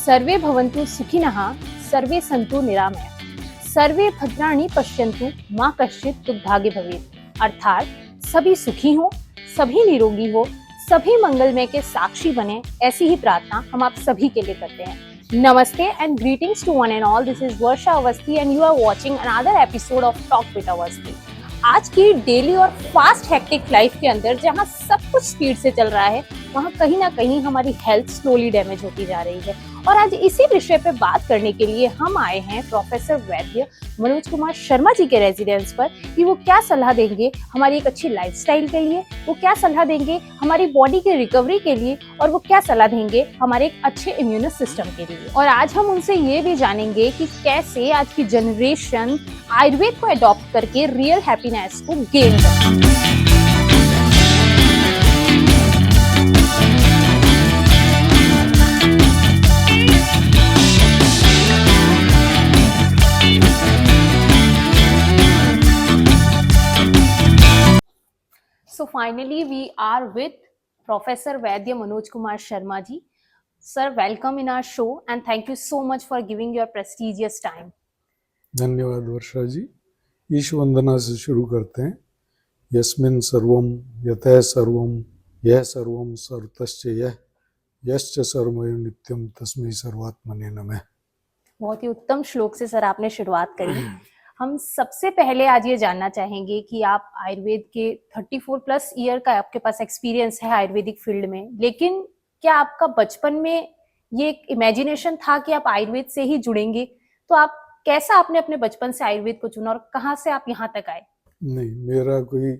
सर्वे भवन्तु सुखिनः, सर्वे सन्तु निरामया, सर्वे भद्राणि पश्यन्तु माँ कश्चित् दुर्भाग्य भवेत्। अर्थात सभी सुखी हो, सभी निरोगी हो, सभी मंगलमय के साक्षी बने, ऐसी ही प्रार्थना हम आप सभी के लिए करते हैं। नमस्ते and greetings to one and all. This is Varsha Awasthi and you are watching another episode of talk with Awasthi. आज की डेली और फास्ट हेक्टिक लाइफ के अंदर जहाँ सब कुछ स्पीड से चल रहा है, वहाँ कहीं ना कहीं हमारी हेल्थ स्लोली डैमेज होती जा रही है। और आज इसी विषय पे बात करने के लिए हम आए हैं प्रोफेसर वैद्य मनोज कुमार शर्मा जी के रेजिडेंस पर कि वो क्या सलाह देंगे हमारी एक अच्छी लाइफस्टाइल के लिए, वो क्या सलाह देंगे हमारी बॉडी की रिकवरी के लिए, और वो क्या सलाह देंगे हमारे एक अच्छे इम्यून सिस्टम के लिए। और आज हम उनसे ये भी जानेंगे कि कैसे आज की जनरेशन आयुर्वेद को अडॉप्ट करके रियल हैप्पीनेस को गेन करती है। So finally we are with Professor Vaidya Manoj Kumar Sharma ji. Sir, welcome in our show and thank you so much for giving your prestigious time. धन्यवाद वर्षा जी। ईश वंदना से शुरू करते हैं। यस्मिन् सर्वम यतः सर्वम यह सर्वम सर्वतश्च यह यश्च सर्वमय नित्यम तस्मै सर्वात्मने नमः। बहुत ही उत्तम श्लोक से सर आपने शुरुआत करी। हम सबसे पहले आज ये जानना चाहेंगे कि आप आयुर्वेद के 34 प्लस ईयर का आपके पास एक्सपीरियंस है आयुर्वेदिक फील्ड में, लेकिन क्या आपका बचपन में ये एक इमेजिनेशन था कि आप आयुर्वेद से ही जुड़ेंगे? तो आप कैसा आपने अपने बचपन से आयुर्वेद को चुना और कहाँ से आप यहाँ तक आए? नहीं, मेरा कोई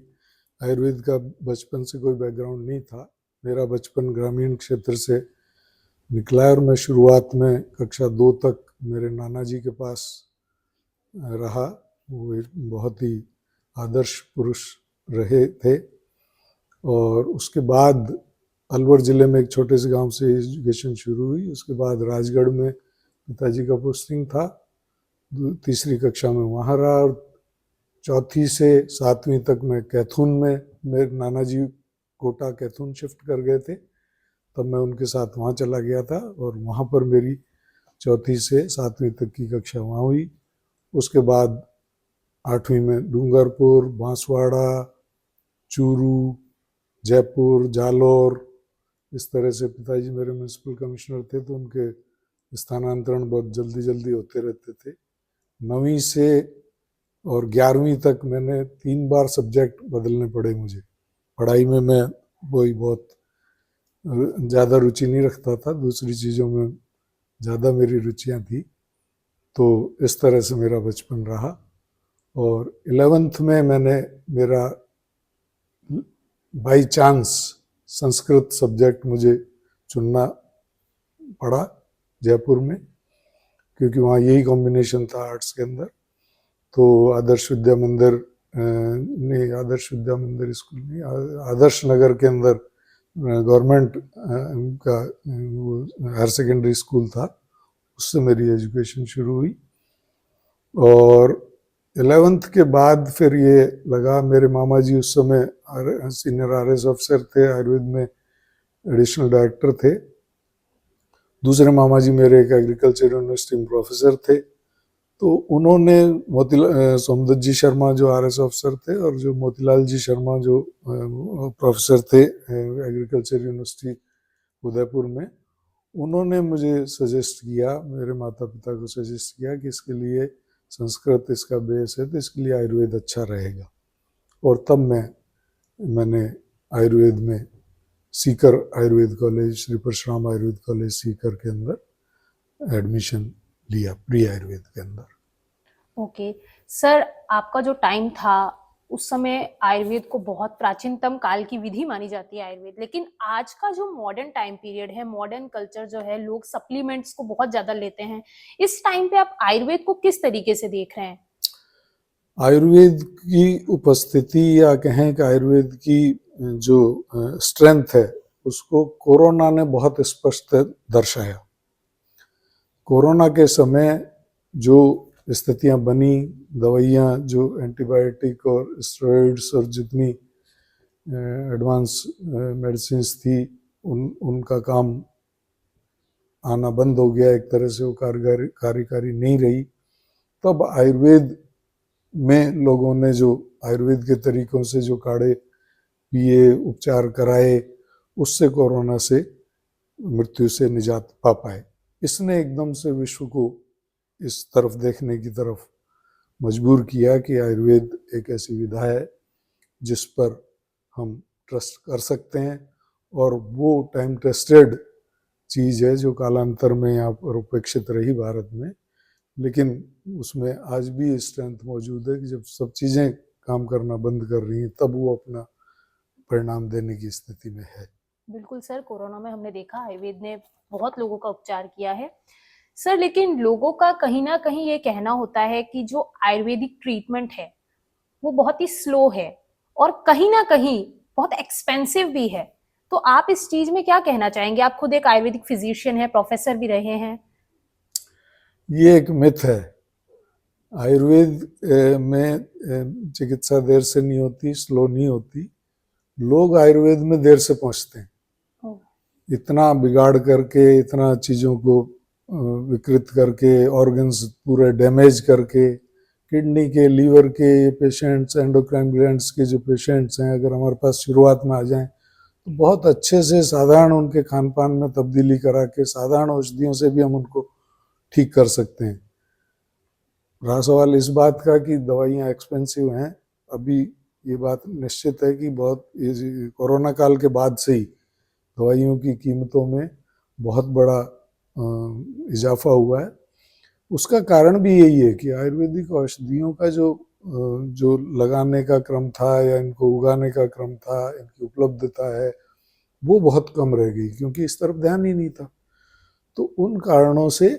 आयुर्वेद का बचपन से कोई बैकग्राउंड नहीं था। मेरा बचपन ग्रामीण क्षेत्र से निकला और मैं शुरुआत में कक्षा 2 तक मेरे नाना जी के पास रहा। वो एक बहुत ही आदर्श पुरुष रहे थे। और उसके बाद अलवर ज़िले में एक छोटे से गांव से एजुकेशन शुरू हुई। उसके बाद राजगढ़ में पिताजी का पोस्टिंग था, तीसरी कक्षा में वहाँ रहा। और चौथी से 7वीं तक मैं कैथून में, मेरे नाना जी कोटा कैथून शिफ्ट कर गए थे, तब मैं उनके साथ वहाँ चला गया था और वहाँ पर मेरी चौथी से 7वीं तक की कक्षा वहाँ हुई। उसके बाद 8वीं में डूंगरपुर, बांसवाड़ा, चूरू, जयपुर, जालौर, इस तरह से पिताजी मेरे म्यूनसिपल कमिश्नर थे तो उनके स्थानांतरण बहुत जल्दी जल्दी होते रहते थे। 9वीं से और 11वीं तक मैंने 3 बार सब्जेक्ट बदलने पड़े मुझे। पढ़ाई में मैं वही बहुत ज़्यादा रुचि नहीं रखता था, दूसरी चीज़ों में ज़्यादा मेरी रुचियाँ थी। तो इस तरह से मेरा बचपन रहा। और 11th में मैंने मेरा बाई चांस संस्कृत सब्जेक्ट मुझे चुनना पड़ा जयपुर में, क्योंकि वहाँ यही कॉम्बिनेशन था आर्ट्स के अंदर। तो आदर्श विद्या मंदिर नहीं, आदर्श विद्या मंदिर स्कूल नहीं, आदर्श नगर के अंदर गवर्नमेंट का हायर सेकेंडरी स्कूल था, उससे मेरी एजुकेशन शुरू हुई। और 11th के बाद फिर ये लगा, मेरे मामा जी उस समय सीनियर RS ऑफिसर थे, आयुर्वेद में एडिशनल डायरेक्टर थे। दूसरे मामा जी मेरे एक एग्रीकल्चर यूनिवर्सिटी में प्रोफेसर थे। तो उन्होंने सोमदत्त जी शर्मा जो RS ऑफिसर थे और जो मोतीलाल जी शर्मा जो प्रोफेसर थे एग्रीकल्चर यूनिवर्सिटी उदयपुर में, उन्होंने मुझे सजेस्ट किया, मेरे माता पिता को सजेस्ट किया कि इसके लिए संस्कृत इसका बेस है तो इसके लिए आयुर्वेद अच्छा रहेगा। और तब मैंने आयुर्वेद में सीकर आयुर्वेद कॉलेज, श्री परशुराम आयुर्वेद कॉलेज सीकर के अंदर एडमिशन लिया, प्री आयुर्वेद के अंदर। ओके सर, आपका जो टाइम था उस समय आयुर्वेद को बहुत प्राचीनतम काल की विधि मानी जाती है आयुर्वेद, लेकिन आज का जो मॉडर्न टाइम पीरियड है, मॉडर्न कल्चर जो है, लोग सप्लीमेंट्स को बहुत ज्यादा लेते हैं। इस टाइम पे आप आयुर्वेद को किस तरीके से देख रहे हैं? आयुर्वेद की उपस्थिति या कहें कि आयुर्वेद की जो स्ट्रेंथ है उसको कोरोना ने बहुत स्पष्ट दर्शाया। कोरोना के समय जो स्थितियां बनी, दवाइयाँ जो एंटीबायोटिक और स्टेरॉइड्स और जितनी एडवांस मेडिसिन्स थी उनका काम आना बंद हो गया, एक तरह से वो कार्यकारी नहीं रही, तब आयुर्वेद में लोगों ने जो आयुर्वेद के तरीकों से जो काढ़े पिए, उपचार कराए, उससे कोरोना से मृत्यु से निजात पा पाए। इसने एकदम से विश्व को इस तरफ देखने की तरफ मजबूर किया कि आयुर्वेद एक ऐसी विधा है जिस पर हम ट्रस्ट कर सकते हैं, और वो टाइम टेस्टेड चीज़ है जो कालांतर में यहाँ पर उपेक्षित रही भारत में, लेकिन उसमें आज भी स्ट्रेंथ मौजूद है कि जब सब चीज़ें काम करना बंद कर रही हैं तब वो अपना परिणाम देने की स्थिति में है। बिल्कुल सर, कोरोना में हमने देखा आयुर्वेद ने बहुत लोगों का उपचार किया है सर, लेकिन लोगों का कहीं ना कहीं ये कहना होता है कि जो आयुर्वेदिक ट्रीटमेंट है वो बहुत ही स्लो है और कहीं ना कहीं बहुत एक्सपेंसिव भी है। तो आप इस चीज में क्या कहना चाहेंगे? आप खुद एक आयुर्वेदिक फिजिशियन है, प्रोफेसर भी रहे हैं। ये एक मिथ है। आयुर्वेद में चिकित्सा देर से नहीं होती, स्लो नहीं होती। लोग आयुर्वेद में देर से पहुंचते हैं, इतना बिगाड़ करके, इतना चीज़ों को विकृत करके, ऑर्गन्स पूरे डैमेज करके, किडनी के, लीवर के पेशेंट्स, एंडोक्राइन ग्लैंड्स के जो पेशेंट्स हैं, अगर हमारे पास शुरुआत में आ जाएं तो बहुत अच्छे से साधारण उनके खान पान में तब्दीली करा के साधारण औषधियों से भी हम उनको ठीक कर सकते हैं। रहा सवाल इस बात का कि दवाइयाँ एक्सपेंसिव हैं, अभी ये बात निश्चित है कि बहुत कोरोना काल के बाद से ही दवाइयों की कीमतों में बहुत बड़ा इजाफा हुआ है। उसका कारण भी यही है कि आयुर्वेदिक औषधियों का जो लगाने का क्रम था या इनको उगाने का क्रम था, इनकी उपलब्धता है, वो बहुत कम रह गई क्योंकि इस तरफ ध्यान ही नहीं था। तो उन कारणों से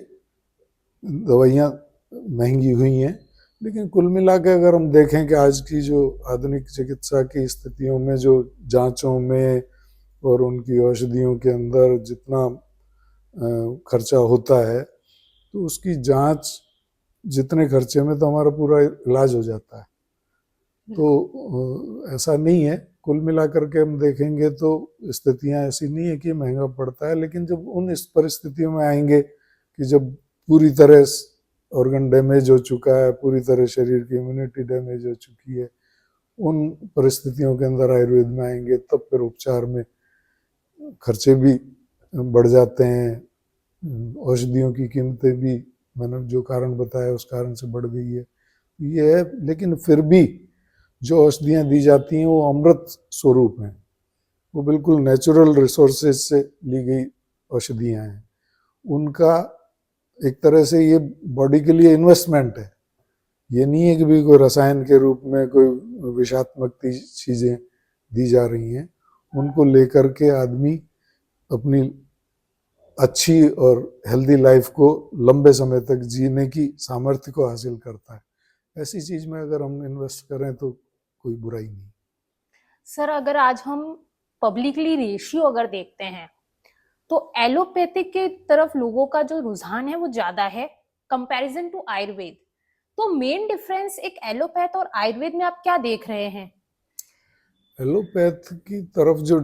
दवाइयाँ महंगी हुई हैं। लेकिन कुल मिला के अगर हम देखें कि आज की जो आधुनिक चिकित्सा की स्थितियों में जो जांचों में और उनकी औषधियों के अंदर जितना खर्चा होता है, तो उसकी जांच जितने खर्चे में तो हमारा पूरा इलाज हो जाता है। तो ऐसा नहीं है, कुल मिला करके हम देखेंगे तो स्थितियां ऐसी नहीं है कि महंगा पड़ता है। लेकिन जब उन इस परिस्थितियों में आएंगे कि जब पूरी तरह ऑर्गन डैमेज हो चुका है, पूरी तरह शरीर की इम्यूनिटी डैमेज हो चुकी है, उन परिस्थितियों के अंदर आयुर्वेद में आएंगे तब फिर उपचार में खर्चे भी बढ़ जाते हैं, औषधियों की कीमतें भी मैंने जो कारण बताया उस कारण से बढ़ गई है ये है। लेकिन फिर भी जो औषधियाँ दी जाती हैं वो अमृत स्वरूप हैं, वो बिल्कुल नेचुरल रिसोर्सेज से ली गई औषधियाँ हैं। उनका एक तरह से ये बॉडी के लिए इन्वेस्टमेंट है, ये नहीं है कि भी कोई रसायन के रूप में कोई विषात्मक चीज़ें दी जा रही हैं। उनको लेकर के आदमी अपनी अच्छी और हेल्दी लाइफ को लंबे समय तक जीने की सामर्थ्य को हासिल करता है। ऐसी चीज़ में अगर हम इन्वेस्ट करें तो कोई बुराई नहीं। सर, अगर आज हम पब्लिकली रेशियो अगर देखते हैं तो एलोपैथिक के तरफ लोगों का जो रुझान है वो ज्यादा है कंपैरिजन टू आयुर्वेद। तो मेन डिफरेंस एक एलोपैथ और आयुर्वेद में आप क्या देख रहे हैं? एलोपैथ की तरफ जो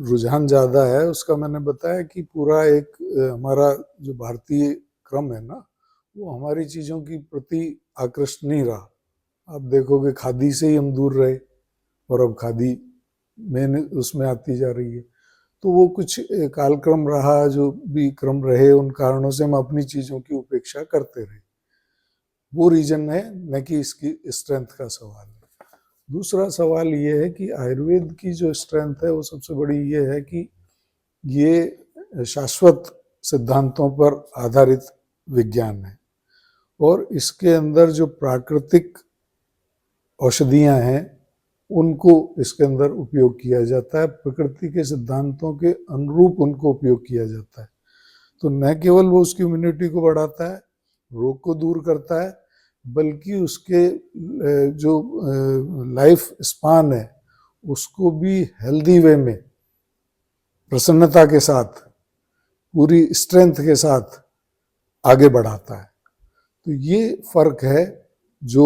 रुझान ज़्यादा है उसका मैंने बताया कि पूरा एक हमारा जो भारतीय क्रम है ना, वो हमारी चीज़ों की प्रति आकृष्ट नहीं रहा। आप देखोगे खादी से ही हम दूर रहे और अब खादी मेन उसमें आती जा रही है। तो वो कुछ कालक्रम रहा, जो भी क्रम रहे, उन कारणों से हम अपनी चीज़ों की उपेक्षा करते रहे। वो रीजन है, न कि इसकी स्ट्रेंथ का सवाल है। दूसरा सवाल ये है कि आयुर्वेद की जो स्ट्रेंथ है वो सबसे बड़ी ये है कि ये शाश्वत सिद्धांतों पर आधारित विज्ञान है और इसके अंदर जो प्राकृतिक औषधियाँ हैं उनको इसके अंदर उपयोग किया जाता है, प्रकृति के सिद्धांतों के अनुरूप उनको उपयोग किया जाता है। तो न केवल वो उसकी इम्यूनिटी को बढ़ाता है, रोग को दूर करता है, बल्कि उसके जो लाइफ स्पान है उसको भी हेल्दी वे में, प्रसन्नता के साथ, पूरी स्ट्रेंथ के साथ आगे बढ़ाता है। तो ये फर्क है जो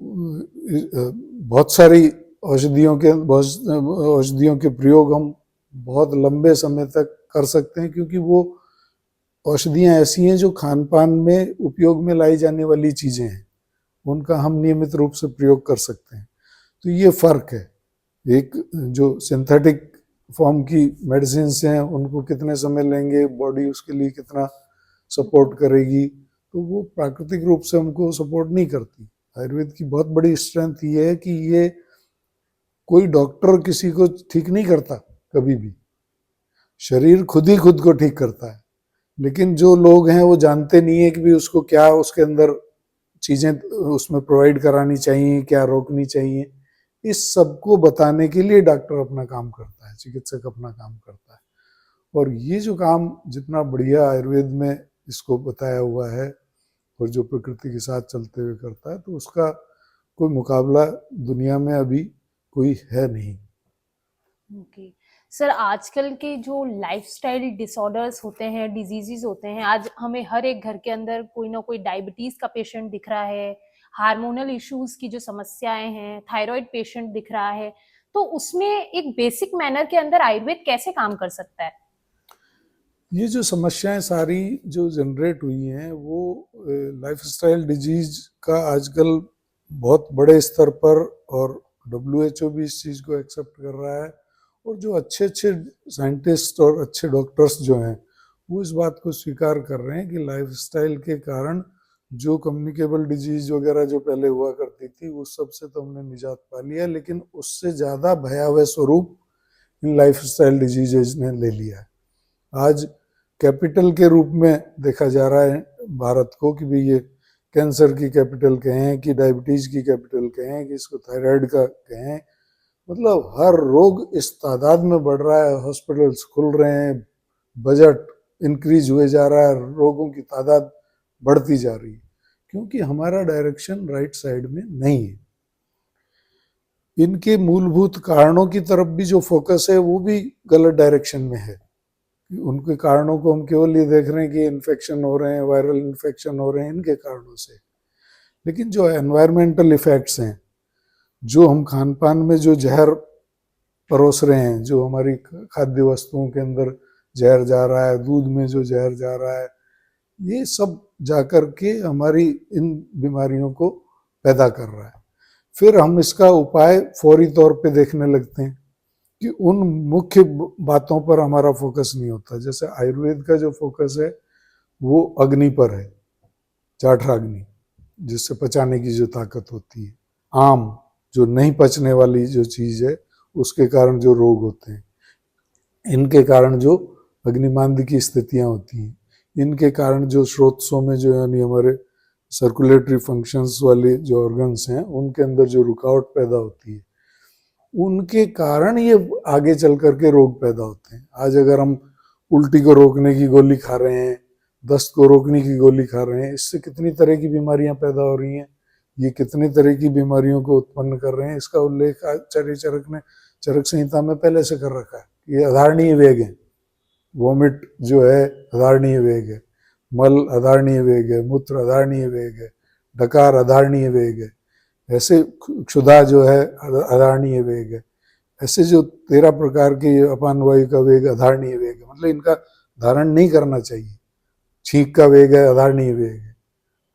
बहुत सारी औषधियों के प्रयोग हम बहुत लंबे समय तक कर सकते हैं क्योंकि वो औषधियाँ ऐसी हैं जो खान पान में उपयोग में लाई जाने वाली चीज़ें हैं, उनका हम नियमित रूप से प्रयोग कर सकते हैं। तो ये फ़र्क है। एक जो सिंथेटिक फॉर्म की मेडिसिन हैं उनको कितने समय लेंगे, बॉडी उसके लिए कितना सपोर्ट करेगी, तो वो प्राकृतिक रूप से हमको सपोर्ट नहीं करती। आयुर्वेद की बहुत बड़ी स्ट्रेंथ ये है कि ये कोई डॉक्टर किसी को ठीक नहीं करता कभी भी, शरीर खुद ही खुद को ठीक करता है। लेकिन जो लोग हैं वो जानते नहीं है कि भी उसको क्या उसके अंदर चीज़ें उसमें प्रोवाइड करानी चाहिए, क्या रोकनी चाहिए। इस सब को बताने के लिए डॉक्टर अपना काम करता है, चिकित्सक अपना काम करता है। और ये जो काम जितना बढ़िया आयुर्वेद में इसको बताया हुआ है और जो प्रकृति के साथ चलते हुए करता है, तो उसका कोई मुकाबला दुनिया में अभी कोई है नहीं। ओके सर, आजकल के जो लाइफस्टाइल डिसऑर्डर्स होते हैं, डिजीजेस होते हैं, आज हमें हर एक घर के अंदर कोई ना कोई डायबिटीज का पेशेंट दिख रहा है, हार्मोनल इश्यूज की जो समस्याएं हैं, थायराइड पेशेंट दिख रहा है, तो उसमें एक बेसिक मैनर के अंदर आयुर्वेद कैसे काम कर सकता है? ये जो समस्याएं सारी जो जनरेट हुई हैं वो लाइफस्टाइल डिजीज का आजकल बहुत बड़े स्तर पर, और WHO भी इस चीज़ को एक्सेप्ट कर रहा है, और जो अच्छे अच्छे साइंटिस्ट और अच्छे डॉक्टर्स जो हैं वो इस बात को स्वीकार कर रहे हैं कि लाइफस्टाइल के कारण जो कम्युनिकेबल डिजीज वगैरह जो पहले हुआ करती थी उस सब से तो हमने निजात पा लिया, लेकिन उससे ज़्यादा भयावह स्वरूप इन लाइफस्टाइल डिजीजेज ने ले लिया है। आज कैपिटल के रूप में देखा जा रहा है भारत को कि भाई ये कैंसर की कैपिटल कहें कि डायबिटीज की कैपिटल कहें कि इसको थायराइड का कहें, मतलब हर रोग इस तादाद में बढ़ रहा है, हॉस्पिटल्स खुल रहे हैं, बजट इंक्रीज हुए जा रहा है, रोगों की तादाद बढ़ती जा रही है, क्योंकि हमारा डायरेक्शन राइट साइड में नहीं है। इनके मूलभूत कारणों की तरफ भी जो फोकस है वो भी गलत डायरेक्शन में है। उनके कारणों को हम केवल ये देख रहे हैं कि इन्फेक्शन हो रहे हैं, वायरल इन्फेक्शन हो रहे हैं इनके कारणों से, लेकिन जो एनवायरमेंटल इफेक्ट्स हैं, जो हम खान पान में जो जहर परोस रहे हैं, जो हमारी खाद्य वस्तुओं के अंदर जहर जा रहा है, दूध में जो जहर जा रहा है, ये सब जाकर के हमारी इन बीमारियों को पैदा कर रहा है। फिर हम इसका उपाय फौरी तौर पे देखने लगते हैं कि उन मुख्य बातों पर हमारा फोकस नहीं होता। जैसे आयुर्वेद का जो फोकस है वो अग्नि पर है, जाठराग्नि, जिससे पचाने की जो ताकत होती है। आम, जो नहीं पचने वाली जो चीज़ है, उसके कारण जो रोग होते हैं, इनके कारण जो अग्निमांद की स्थितियाँ होती हैं, इनके कारण जो स्रोतों में जो यानी हमारे सर्कुलेटरी फंक्शंस वाले जो ऑर्गन्स हैं उनके अंदर जो रुकावट पैदा होती है, उनके कारण ये आगे चल करके रोग पैदा होते हैं। आज अगर हम उल्टी को रोकने की गोली खा रहे हैं, दस्त को रोकने की गोली खा रहे हैं, इससे कितनी तरह की बीमारियां पैदा हो रही हैं, ये कितनी तरह की बीमारियों को उत्पन्न कर रहे हैं, इसका उल्लेख आचार्य चरक ने चरक संहिता में पहले से कर रखा है। ये अधारणीय वेग है, वोमिट जो है अधारणीय वेग है, मल अधारणीय वेग है, मूत्र अधारणीय वेग है, डकार अधारणीय वेग है, ऐसे क्षुधा जो है अधारणीय वेग है, ऐसे जो 13 प्रकार के अपान वायु का वेग अधारणीय वेग है, मतलब इनका धारण नहीं करना चाहिए। छींक का वेग है अधारणीय वेग है,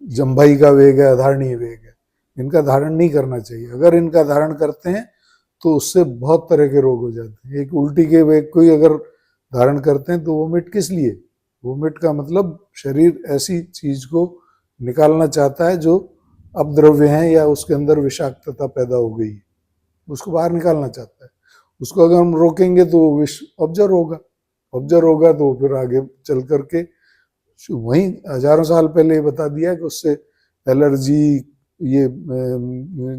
जम्भाई का वेग है अधारणीय वेग है, इनका धारण नहीं करना चाहिए। अगर इनका धारण करते हैं तो उससे बहुत तरह के रोग हो जाते हैं। एक उल्टी के वेग को ही अगर धारण करते हैं तो वोमिट किस लिए? वोमिट का मतलब शरीर ऐसी चीज को निकालना चाहता है जो अपद्रव्य हैं या उसके अंदर विषाक्तता पैदा हो गई है, उसको बाहर निकालना चाहता है। उसको अगर हम रोकेंगे तो विष ऑब्जर्व होगा तो फिर आगे चल करके वहीं हजारों साल पहले ये बता दिया कि उससे एलर्जी, ये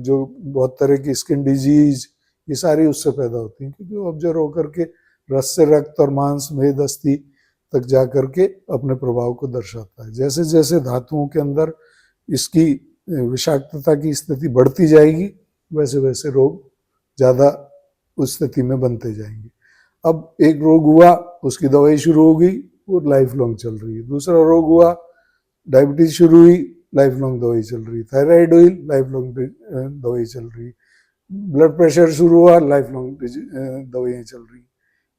जो बहुत तरह की स्किन डिजीज, ये सारी उससे पैदा होती हैं, क्योंकि वो ऑब्जर्व होकर के रस से रक्त और मांस मेद अस्थि तक जा करके अपने प्रभाव को दर्शाता है। जैसे जैसे धातुओं के अंदर इसकी विषाक्तता की स्थिति बढ़ती जाएगी वैसे वैसे रोग ज़्यादा उस स्थिति में बनते जाएंगे। अब एक रोग हुआ, उसकी दवाई शुरू हो गई, वो लाइफ लॉन्ग चल रही है। दूसरा रोग हुआ, डायबिटीज शुरू हुई, लाइफ लॉन्ग दवाई चल रही है। थायराइड हुई, लाइफ लॉन्ग दवाई चल रही है। ब्लड प्रेशर शुरू हुआ, लाइफ लॉन्ग दवाइयाँ चल रही।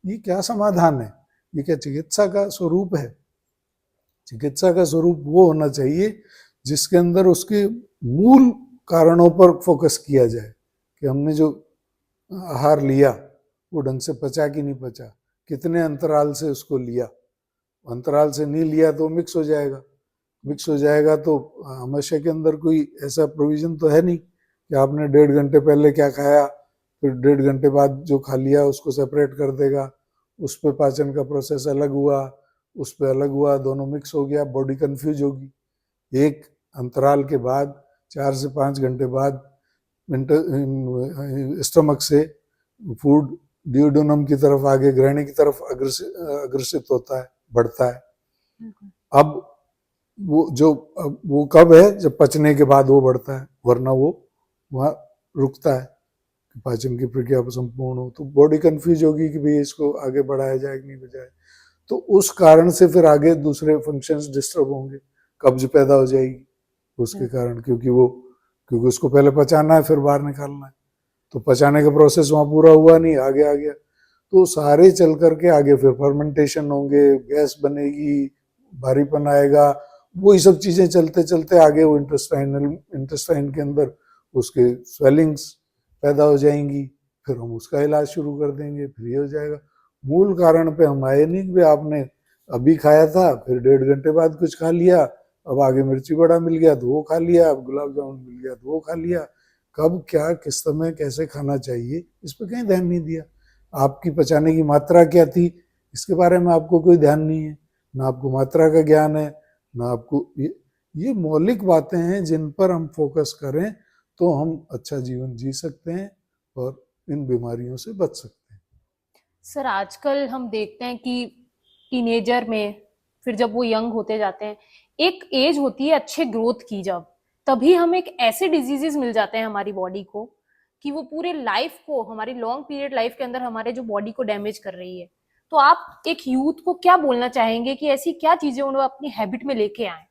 ये क्या समाधान है? ये क्या चिकित्सा का स्वरूप है? चिकित्सा का स्वरूप वो होना चाहिए जिसके अंदर उसके मूल कारणों पर फोकस किया जाए कि हमने जो आहार लिया वो ढंग से पचा कि नहीं पचा, कितने अंतराल से उसको लिया। अंतराल से नहीं लिया तो मिक्स हो जाएगा, मिक्स हो जाएगा तो हमेशा के अंदर कोई ऐसा प्रोविजन तो है नहीं कि आपने 1.5 घंटे पहले क्या खाया फिर 1.5 घंटे बाद जो खा लिया उसको सेपरेट कर देगा, उस पर पाचन का प्रोसेस अलग हुआ, उस पर अलग हुआ, दोनों मिक्स हो गया, बॉडी कंफ्यूज होगी। एक अंतराल के बाद 4 से 5 घंटे बाद स्टमक से फूड डियोडोनम की तरफ आगे ग्रहणी की तरफ अग्रसित होता है, बढ़ता है। अब वो कब है, जब पचने के बाद वो बढ़ता है, वरना वो वहाँ रुकता है कि पाचन की प्रक्रिया संपूर्ण हो। तो बॉडी कंफ्यूज होगी कि भाई इसको आगे बढ़ाया जाए कि नहीं बढ़ाया, तो उस कारण से फिर आगे दूसरे फंक्शंस डिस्टर्ब होंगे, कब्ज पैदा हो जाएगी उसके कारण, क्योंकि उसको पहले पचाना है फिर बाहर निकालना है, तो पचाने का प्रोसेस वहाँ पूरा हुआ नहीं, आगे आ गया, तो सारे चल करके आगे फिर फर्मेंटेशन होंगे, गैस बनेगी, भारीपन आएगा, वही सब चीजें चलते चलते आगे वो इंटेस्टाइन के अंदर उसके स्वेलिंग्स पैदा हो जाएंगी, फिर हम उसका इलाज शुरू कर देंगे, फिर ये हो जाएगा। मूल कारण पे हम आए नहीं कि आपने अभी खाया था फिर 1.5 घंटे बाद कुछ खा लिया, अब आगे मिर्ची बड़ा मिल गया तो वो खा लिया, अब गुलाब जामुन मिल गया तो वो खा लिया। कब क्या किस समय कैसे खाना चाहिए इस पर कहीं ध्यान नहीं दिया। आपकी पचाने की मात्रा क्या थी इसके बारे में आपको कोई ध्यान नहीं है, ना आपको मात्रा का ज्ञान है, ना आपको ये मौलिक बातें हैं जिन पर हम फोकस करें तो हम अच्छा जीवन जी सकते हैं और इन बीमारियों से बच सकते हैं। सर आजकल हम देखते हैं कि टीनेजर में, फिर जब वो यंग होते जाते हैं, एक एज होती है अच्छे ग्रोथ की, जब तभी हमें एक ऐसे डिजीजेस मिल जाते हैं हमारी बॉडी को कि वो पूरे लाइफ को, हमारी लॉन्ग पीरियड लाइफ के अंदर हमारे जो बॉडी को डैमेज कर रही है। तो आप एक यूथ को क्या बोलना चाहेंगे कि ऐसी क्या चीजें उन्हें अपनी हैबिट में लेके आए?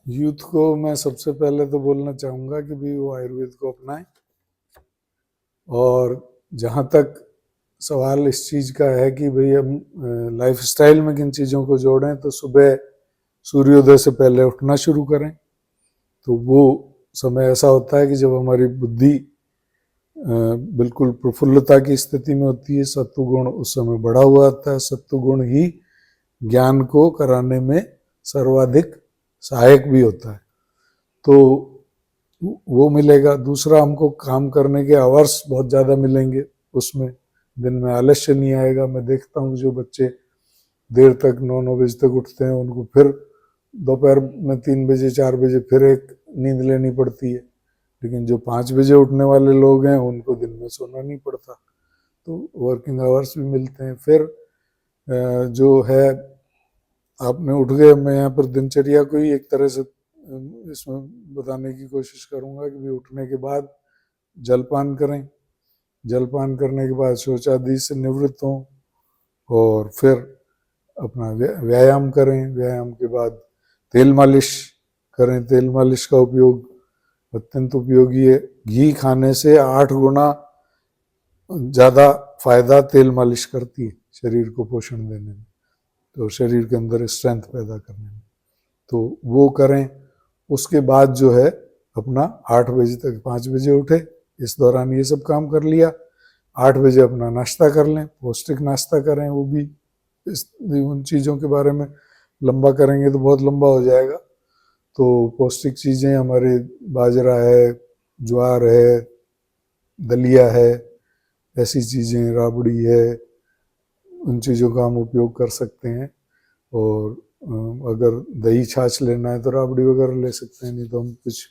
यूथ को मैं सबसे पहले तो बोलना चाहूँगा कि भी वो आयुर्वेद को अपनाएं, और जहाँ तक सवाल इस चीज़ का है कि भाई हम लाइफ स्टाइल में किन चीज़ों को जोड़ें, तो सुबह सूर्योदय से पहले उठना शुरू करें। तो वो समय ऐसा होता है कि जब हमारी बुद्धि बिल्कुल प्रफुल्लता की स्थिति में होती है, सत्व गुण उस समय बढ़ा हुआ आता है। सत्व गुण ही ज्ञान को कराने में सर्वाधिक सहायक भी होता है, तो वो मिलेगा। दूसरा, हमको काम करने के आवर्स बहुत ज़्यादा मिलेंगे, उसमें दिन में आलस्य नहीं आएगा। मैं देखता हूँ जो बच्चे देर तक 9 बजे तक उठते हैं, उनको फिर दोपहर में 3 बजे 4 बजे फिर एक नींद लेनी पड़ती है, लेकिन जो 5 बजे उठने वाले लोग हैं उनको दिन में सोना नहीं पड़ता, तो वर्किंग आवर्स भी मिलते हैं। फिर जो है, आपने उठ गए, मैं यहाँ पर दिनचर्या को ही एक तरह से इसमें बताने की कोशिश करूँगा कि भी उठने के बाद जलपान करें, जलपान करने के बाद शौचादि से निवृत्त हों, और फिर अपना व्यायाम करें। व्यायाम के बाद तेल मालिश करें। तेल मालिश का उपयोग अत्यंत उपयोगी है। घी खाने से 8 गुना ज़्यादा फायदा तेल मालिश करती है शरीर को पोषण देने में, तो शरीर के अंदर स्ट्रेंथ पैदा करने में, तो वो करें। उसके बाद जो है अपना 8 बजे तक, 5 बजे उठे, इस दौरान ये सब काम कर लिया। 8 बजे अपना नाश्ता कर लें, पौष्टिक नाश्ता करें। वो भी उन चीज़ों के बारे में लंबा करेंगे तो बहुत लंबा हो जाएगा, तो पौष्टिक चीज़ें हमारे बाजरा है, ज्वार है, दलिया है, ऐसी चीज़ें, राबड़ी है, उन चीज़ों का हम उपयोग कर सकते हैं। और अगर दही छाछ लेना है तो राबड़ी वगैरह ले सकते हैं, नहीं तो हम कुछ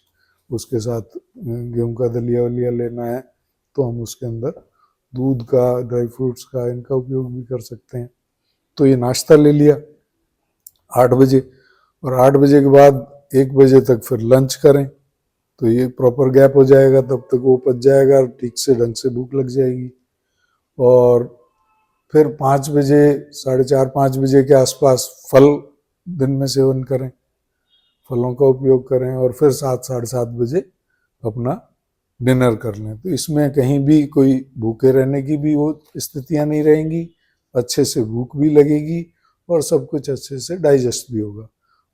उसके साथ गेहूं का दलिया वलिया लेना है तो हम उसके अंदर दूध का, ड्राई फ्रूट्स का, इनका उपयोग भी कर सकते हैं। तो ये नाश्ता ले लिया 8 बजे, और 8 बजे के बाद 1 बजे तक फिर लंच करें, तो ये प्रॉपर गैप हो जाएगा, तब तक वो पच जाएगा, ठीक से ढंग से भूख लग जाएगी। और फिर 5 बजे, 4:30-5 बजे के आसपास फल दिन में सेवन करें, फलों का उपयोग करें, और फिर 7-7:30 बजे अपना डिनर कर लें। तो इसमें कहीं भी कोई भूखे रहने की भी वो स्थितियां नहीं रहेंगी, अच्छे से भूख भी लगेगी, और सब कुछ अच्छे से डाइजेस्ट भी होगा।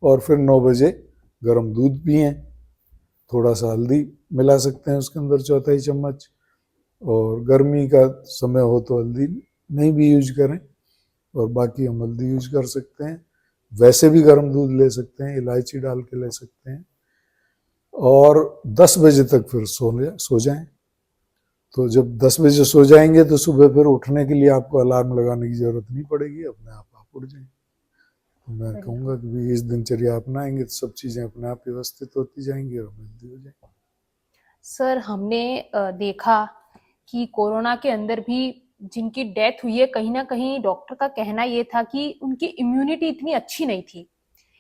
और फिर 9 बजे गर्म दूध पिएं, थोड़ा सा हल्दी मिला सकते हैं उसके अंदर, 1/4 चम्मच, और गर्मी का समय हो तो हल्दी नहीं भी यूज करें, और बाकी हम हल्दी यूज कर सकते हैं। वैसे भी गर्म दूध ले सकते हैं, इलायची डाल के ले सकते हैं, और 10 बजे तक फिर सो जाएं। तो जब 10 बजे सो जाएंगे तो सुबह फिर उठने के लिए आपको अलार्म लगाने की जरूरत नहीं पड़ेगी, अपने आप उठ जाएंगे। तो मैं कहूँगा कि भी इस दिनचर्या अपनाएंगे तो सब चीज़ें अपने आप व्यवस्थित होती जाएंगी और हेल्दी हो जाएंगी। सर, हमने देखा कि कोरोना के अंदर भी जिनकी डेथ हुई है, कहीं ना कहीं डॉक्टर का कहना ये था कि उनकी इम्यूनिटी इतनी अच्छी नहीं थी।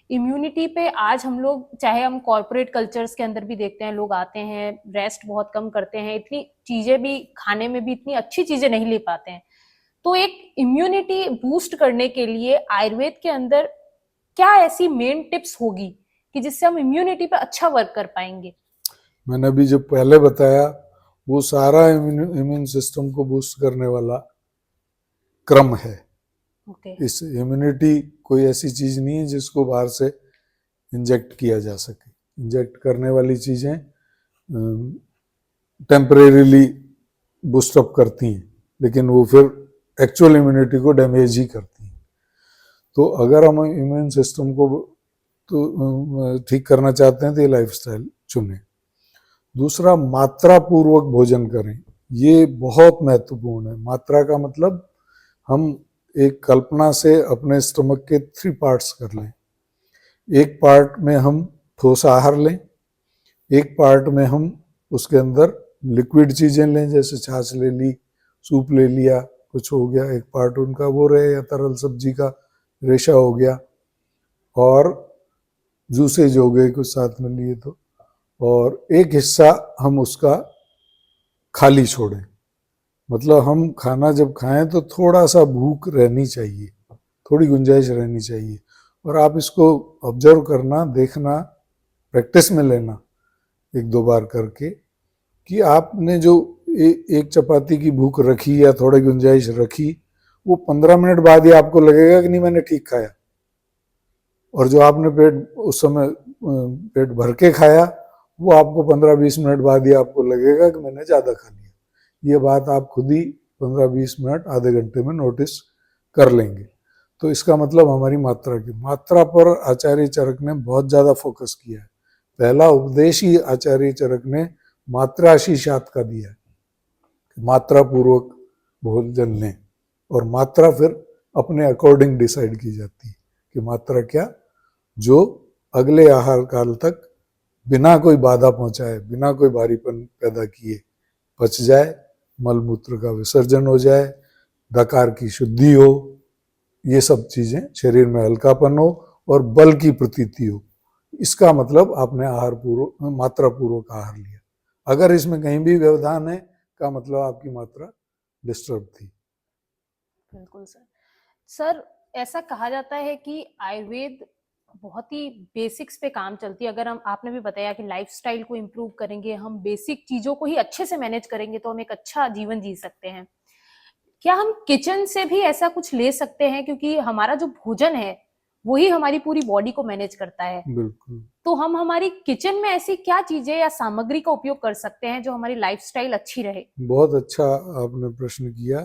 इम्यूनिटी पे आज हम लोग, चाहे हम कॉर्पोरेट कल्चर्स के अंदर भी देखते हैं, लोग आते हैं, रेस्ट बहुत कम करते हैं, इतनी चीजें भी खाने में भी इतनी अच्छी चीजें नहीं ले पाते हैं। तो एक इम्यूनिटी बूस्ट करने के लिए आयुर्वेद के अंदर क्या ऐसी मेन टिप्स होगी कि जिससे हम इम्यूनिटी पे अच्छा वर्क कर पाएंगे? मैंने अभी जो पहले बताया वो सारा इम्यून सिस्टम को बूस्ट करने वाला क्रम है। इस इम्यूनिटी कोई ऐसी चीज नहीं है जिसको बाहर से इंजेक्ट किया जा सके। इंजेक्ट करने वाली चीजें टेम्परेरीली बूस्टअप करती हैं, लेकिन वो फिर एक्चुअल इम्यूनिटी को डैमेज ही करती हैं। तो अगर हम इम्यून सिस्टम को तो ठीक करना चाहते हैं तो ये लाइफस्टाइल चुनें। दूसरा, मात्रा पूर्वक भोजन करें, ये बहुत महत्वपूर्ण है। मात्रा का मतलब हम एक कल्पना से अपने स्टमक के 3 पार्ट्स कर लें। एक पार्ट में हम ठोस आहार लें, एक पार्ट में हम उसके अंदर लिक्विड चीज़ें लें, जैसे छाछ ले ली, सूप ले लिया, कुछ हो गया, एक पार्ट उनका वो रहे, या तरल सब्जी का रेशा हो गया, और जूसेज हो गए कुछ साथ में लिए तो, और एक हिस्सा हम उसका खाली छोड़ें। मतलब हम खाना जब खाएं तो थोड़ा सा भूख रहनी चाहिए, थोड़ी गुंजाइश रहनी चाहिए, और आप इसको ऑब्जर्व करना, देखना, प्रैक्टिस में लेना 1-2 बार करके, कि आपने जो एक चपाती की भूख रखी या थोड़ी गुंजाइश रखी, वो 15 मिनट बाद ही आपको लगेगा कि नहीं मैंने ठीक खाया, और जो आपने पेट उस समय पेट भर के खाया वो आपको 15-20 मिनट बाद ही आपको लगेगा कि मैंने ज़्यादा खा लिया। ये बात आप खुद ही 15-20 मिनट, आधे घंटे में नोटिस कर लेंगे। तो इसका मतलब हमारी मात्रा पर आचार्य चरक ने बहुत ज़्यादा फोकस किया है। पहला उपदेश ही आचार्य चरक ने मात्राशीशात का दिया है, मात्रा पूर्वक भोजन लें, और मात्रा फिर अपने अकॉर्डिंग डिसाइड की जाती है कि मात्रा क्या, जो अगले आहार काल तक बिना कोई बाधा पहुंचाए, बिना कोई भारीपन पैदा किए पच जाए, मलमूत्र का विसर्जन हो जाए, डकार की शुद्धि हो, ये सब चीजें, शरीर में हल्कापन हो और बल की प्रतीति हो। इसका मतलब आपने आहार पूर्वक, मात्रा पूर्वक आहार लिया। अगर इसमें कहीं भी व्यवधान है का मतलब आपकी मात्रा डिस्टर्ब थी। बिल्कुल सर। सर, ऐसा कहा जाता है कि आयुर्वेद बहुत ही बेसिक्स पे काम चलती है। अगर हम, आपने भी बताया कि लाइफस्टाइल को इम्प्रूव करेंगे, हम बेसिक चीजों को ही अच्छे से मैनेज करेंगे तो हम एक अच्छा जीवन जी सकते हैं। क्या हम किचन से भी ऐसा कुछ ले सकते हैं? क्योंकि हमारा जो भोजन है वही हमारी पूरी बॉडी को मैनेज करता है। बिल्कुल। तो हम हमारी किचन में ऐसी क्या चीजें या सामग्री का उपयोग कर सकते हैं जो हमारी लाइफस्टाइल अच्छी रहे? बहुत अच्छा आपने प्रश्न किया।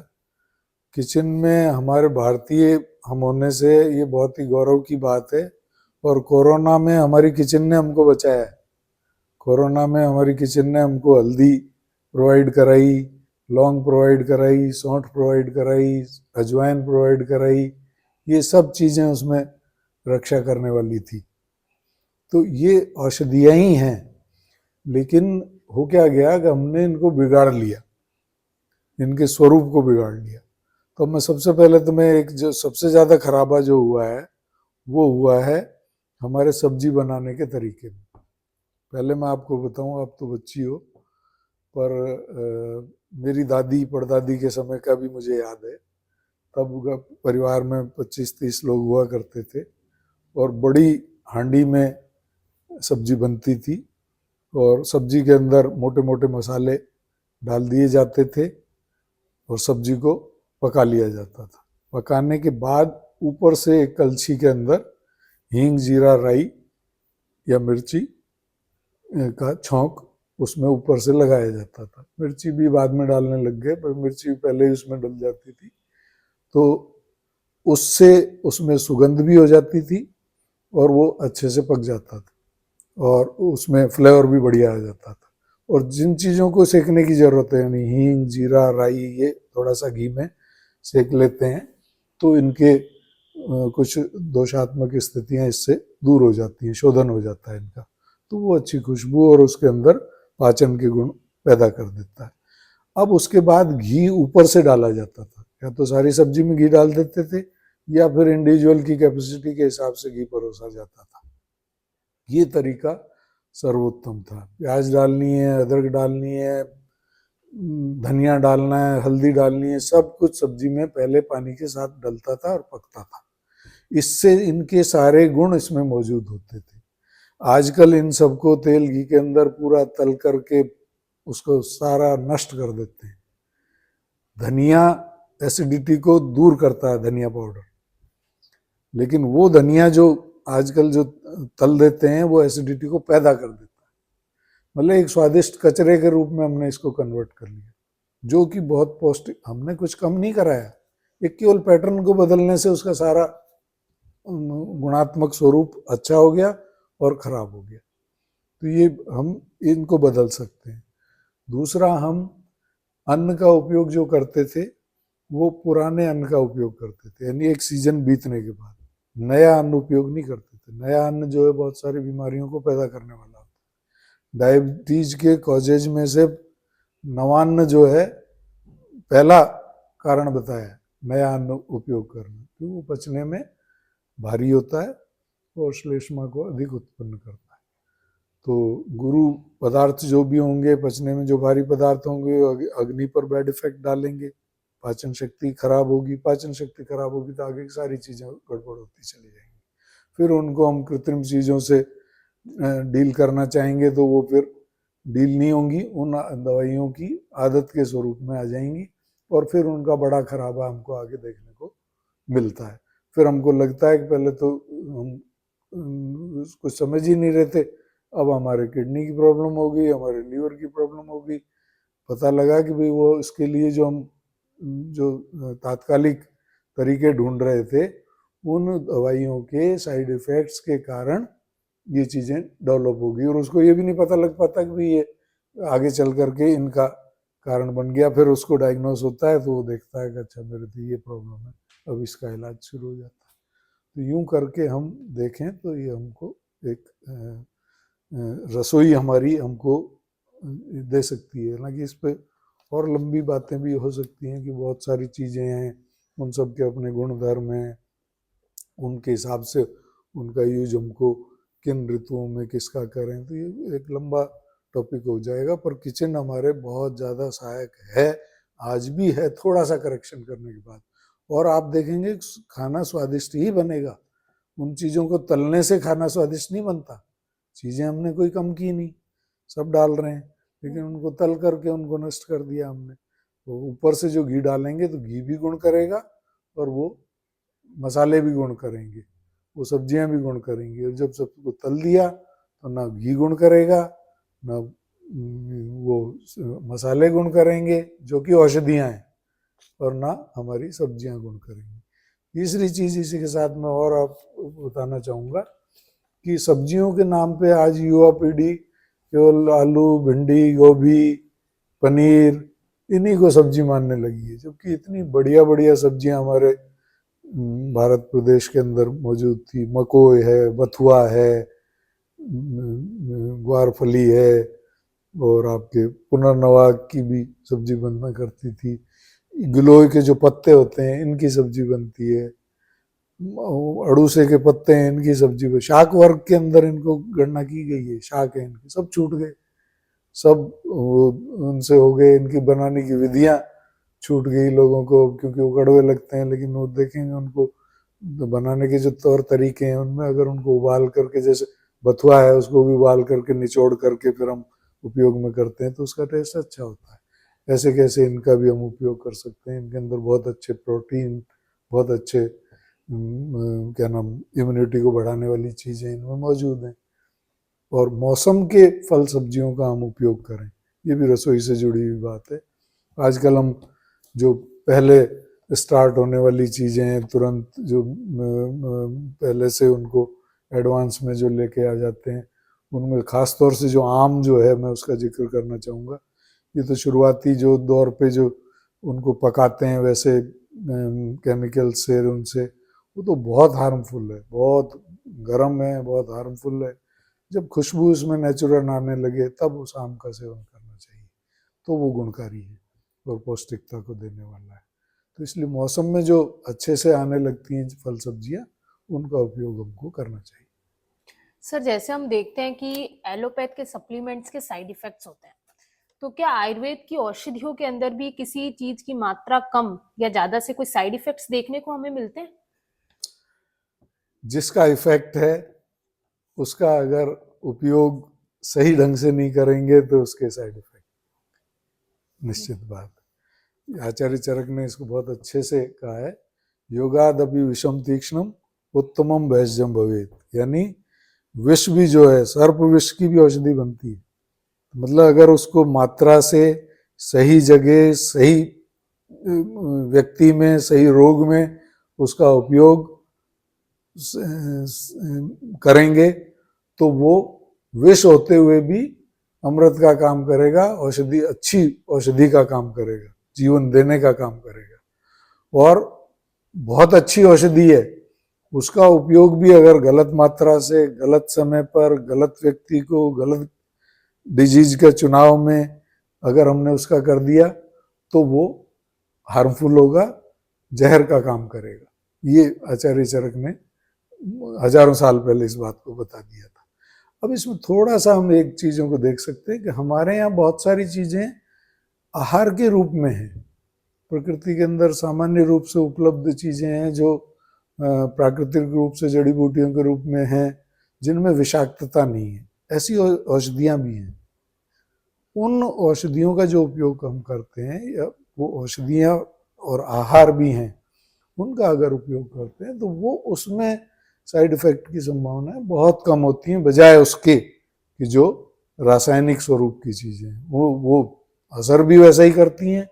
किचन में हमारे भारतीय हम होने से ये बहुत ही गौरव की बात है, और कोरोना में हमारी किचन ने हमको बचाया है। कोरोना में हमारी किचन ने हमको हल्दी प्रोवाइड कराई, लौंग प्रोवाइड कराई, सौंठ प्रोवाइड कराई, अजवाइन प्रोवाइड कराई, ये सब चीज़ें उसमें रक्षा करने वाली थी। तो ये औषधियाँ ही हैं, लेकिन हो क्या गया कि हमने इनको बिगाड़ लिया, इनके स्वरूप को बिगाड़ लिया। तो मैं सबसे पहले तो मैं एक जो सबसे ज़्यादा खराबा जो हुआ है वो हुआ है हमारे सब्जी बनाने के तरीके में। पहले मैं आपको बताऊं, आप तो बच्ची हो, पर मेरी दादी परदादी के समय का भी मुझे याद है। तब परिवार में 25-30 लोग हुआ करते थे, और बड़ी हांडी में सब्जी बनती थी, और सब्जी के अंदर मोटे मोटे मसाले डाल दिए जाते थे, और सब्जी को पका लिया जाता था। पकाने के बाद ऊपर से एक कलछी के अंदर हींग, जीरा, राई या मिर्ची का छौंक उसमें ऊपर से लगाया जाता था। मिर्ची भी बाद में डालने लग गए, पर मिर्ची पहले ही उसमें डल जाती थी, तो उससे उसमें सुगंध भी हो जाती थी और वो अच्छे से पक जाता था और उसमें फ्लेवर भी बढ़िया आ जाता था। और जिन चीज़ों को सेकने की ज़रूरत है, यानी हींग, जीरा, राई, ये थोड़ा सा घी में सेक लेते हैं तो इनके कुछ दोषात्मक स्थितियां इससे दूर हो जाती हैं, शोधन हो जाता है इनका, तो वो अच्छी खुशबू और उसके अंदर पाचन के गुण पैदा कर देता है। अब उसके बाद घी ऊपर से डाला जाता था, या तो सारी सब्जी में घी डाल देते थे या फिर इंडिविजुअल की कैपेसिटी के हिसाब से घी परोसा जाता था। ये तरीका सर्वोत्तम था। प्याज डालनी है, अदरक डालनी है, धनिया डालना है, हल्दी डालनी है, सब कुछ सब्जी में पहले पानी के साथ डलता था और पकता था। इससे इनके सारे गुण इसमें मौजूद होते थे। आजकल इन सबको तेल घी के अंदर पूरा तल करके उसको सारा नष्ट कर देते हैं। धनिया एसिडिटी को दूर करता है, धनिया पाउडर, लेकिन वो धनिया जो आजकल जो तल देते हैं वो एसिडिटी को पैदा कर देता है। मतलब एक स्वादिष्ट कचरे के रूप में हमने इसको कन्वर्ट कर लिया, जो कि बहुत पौष्टिक, हमने कुछ कम नहीं कराया, एक केवल पैटर्न को बदलने से उसका सारा गुणात्मक स्वरूप अच्छा हो गया और खराब हो गया। तो ये हम इनको बदल सकते हैं। दूसरा, हम अन्न का उपयोग जो करते थे वो पुराने अन्न का उपयोग करते थे, यानी एक सीजन बीतने के बाद नया अन्न उपयोग नहीं करते थे। नया अन्न जो है बहुत सारी बीमारियों को पैदा करने वाला होता है। डायबिटीज के कॉजेज में से नवान्न जो है पहला कारण बताया, नया अन्न उपयोग करना, क्योंकि वो पचने में भारी होता है और श्लेष्मा को अधिक उत्पन्न करता है। तो गुरु पदार्थ जो भी होंगे पचने में, जो भारी पदार्थ होंगे, अग्नि पर बैड इफेक्ट डालेंगे, पाचन शक्ति खराब होगी। पाचन शक्ति खराब होगी तो आगे की सारी चीज़ें गड़बड़ होती चली जाएंगी। फिर उनको हम कृत्रिम चीज़ों से डील करना चाहेंगे तो वो फिर डील नहीं होंगी, उन दवाइयों की आदत के स्वरूप में आ जाएंगी और फिर उनका बड़ा खराबा हमको आगे देखने को मिलता है। फिर हमको लगता है कि पहले तो हम कुछ समझ ही नहीं रहे थे, अब हमारे किडनी की प्रॉब्लम हो गई, हमारे लीवर की प्रॉब्लम हो गई। पता लगा कि भाई वो इसके लिए जो हम जो तात्कालिक तरीके ढूंढ रहे थे, उन दवाइयों के साइड इफेक्ट्स के कारण ये चीज़ें डेवलप हो गई और उसको ये भी नहीं पता लग पाता कि भाई ये आगे चल करके इनका कारण बन गया। फिर उसको डायग्नोस होता है तो वो देखता है कि अच्छा मेरे तो ये प्रॉब्लम है, अब इसका इलाज शुरू हो जाता है। तो यूं करके हम देखें तो ये हमको एक रसोई हमारी हमको दे सकती है। हालांकि इस पे और लंबी बातें भी हो सकती हैं कि बहुत सारी चीज़ें हैं, उन सब के अपने गुण धर्म हैं, उनके हिसाब से उनका यूज हमको किन ऋतुओं में किसका करें, तो ये एक लंबा टॉपिक हो जाएगा। पर किचन हमारे बहुत ज़्यादा सहायक है, आज भी है, थोड़ा सा करेक्शन करने के बाद। और आप देखेंगे खाना स्वादिष्ट ही बनेगा। उन चीज़ों को तलने से खाना स्वादिष्ट नहीं बनता। चीज़ें हमने कोई कम की नहीं, सब डाल रहे हैं, लेकिन उनको तल करके उनको नष्ट कर दिया हमने। तो ऊपर से जो घी डालेंगे तो घी भी गुण करेगा और वो मसाले भी गुण करेंगे, वो सब्जियां भी गुण करेंगी। और जब सबको तल दिया तो ना घी गुण करेगा, ना वो मसाले गुण करेंगे जो कि औषधियाँ हैं, और ना हमारी सब्जियां गुण करेंगी। तीसरी चीज़ इसी के साथ मैं और आप बताना चाहूँगा कि सब्जियों के नाम पे आज युवा पीढ़ी केवल आलू, भिंडी, गोभी, पनीर इन्हीं को सब्जी मानने लगी है, जबकि इतनी बढ़िया बढ़िया सब्जियां हमारे भारत प्रदेश के अंदर मौजूद थी। मकोई है, बथुआ है, ग्वारफली है, और आपके पुनर्नवा की भी सब्जी बनना करती थी। गिलोय के जो पत्ते होते हैं इनकी सब्जी बनती है, अड़ूसे के पत्ते हैं इनकी सब्जी, शाक वर्ग के अंदर इनको गणना की गई है, शाक है इनके, सब छूट गए, सब उनसे हो गए, इनकी बनाने की विधियां छूट गई लोगों को, क्योंकि वो कड़वे लगते हैं। लेकिन वो देखेंगे उनको बनाने के जो तौर तरीके हैं उनमें अगर उनको उबाल करके, जैसे बथुआ है उसको भी उबाल करके निचोड़ करके फिर हम उपयोग में करते हैं तो उसका टेस्ट अच्छा होता है। ऐसे कैसे इनका भी हम उपयोग कर सकते हैं। इनके अंदर बहुत अच्छे प्रोटीन, बहुत अच्छे क्या नाम, इम्यूनिटी को बढ़ाने वाली चीज़ें इनमें मौजूद हैं। और मौसम के फल सब्जियों का हम उपयोग करें, ये भी रसोई से जुड़ी हुई बात है। आजकल हम जो पहले स्टार्ट होने वाली चीज़ें हैं, तुरंत जो पहले से उनको एडवांस में जो लेके आ जाते हैं, उनमें ख़ास तौर से जो आम जो है, मैं उसका जिक्र करना चाहूँगा। ये तो शुरुआती जो दौर पे जो उनको पकाते हैं वैसे केमिकल से, उनसे वो तो बहुत हार्मफुल है, बहुत गर्म है, बहुत हार्मफुल है। जब खुशबू उसमें नेचुरल आने लगे तब उस आम का सेवन करना चाहिए, तो वो गुणकारी है और पौष्टिकता को देने वाला है। तो इसलिए मौसम में जो अच्छे से आने लगती हैं फल सब्जियां, उनका उपयोग हमको करना चाहिए। सर, जैसे हम देखते हैं कि एलोपैथ के सप्लीमेंट्स के साइड इफेक्ट्स होते हैं, तो क्या आयुर्वेद की औषधियों के अंदर भी किसी चीज की मात्रा कम या ज्यादा से कोई साइड इफेक्ट्स देखने को हमें मिलते हैं? जिसका इफेक्ट है उसका अगर उपयोग सही ढंग से नहीं करेंगे तो उसके साइड इफेक्ट निश्चित बात। आचार्य चरक ने इसको बहुत अच्छे से कहा है, योगादपि विषम तीक्ष्णम उत्तमम भैषजम भवेत। यानी विष भी जो है, सर्प विष की भी औषधि बनती है। मतलब अगर उसको मात्रा से सही जगह, सही व्यक्ति में, सही रोग में उसका उपयोग करेंगे तो वो विष होते हुए भी अमृत का काम करेगा, औषधि, अच्छी औषधि का काम करेगा, जीवन देने का काम करेगा। और बहुत अच्छी औषधि है, उसका उपयोग भी अगर गलत मात्रा से, गलत समय पर, गलत व्यक्ति को, गलत डिजीज के चुनाव में अगर हमने उसका कर दिया तो वो हार्मफुल होगा, जहर का काम करेगा। ये आचार्य चरक ने हजारों साल पहले इस बात को बता दिया था। अब इसमें थोड़ा सा हम एक चीज़ों को देख सकते हैं कि हमारे यहाँ बहुत सारी चीज़ें आहार के रूप में हैं, प्रकृति के अंदर सामान्य रूप से उपलब्ध चीज़ें हैं जो प्राकृतिक रूप से जड़ी बूटियों के रूप में हैं, जिनमें विषाक्तता नहीं है। ऐसी औषधियाँ भी हैं। उन औषधियों का जो उपयोग हम करते हैं, या वो औषधियाँ और आहार भी हैं, उनका अगर उपयोग करते हैं तो वो उसमें साइड इफेक्ट की संभावनाएं बहुत कम होती हैं, बजाय उसके कि जो रासायनिक स्वरूप की चीज़ें हैं वो असर भी वैसा ही करती हैं,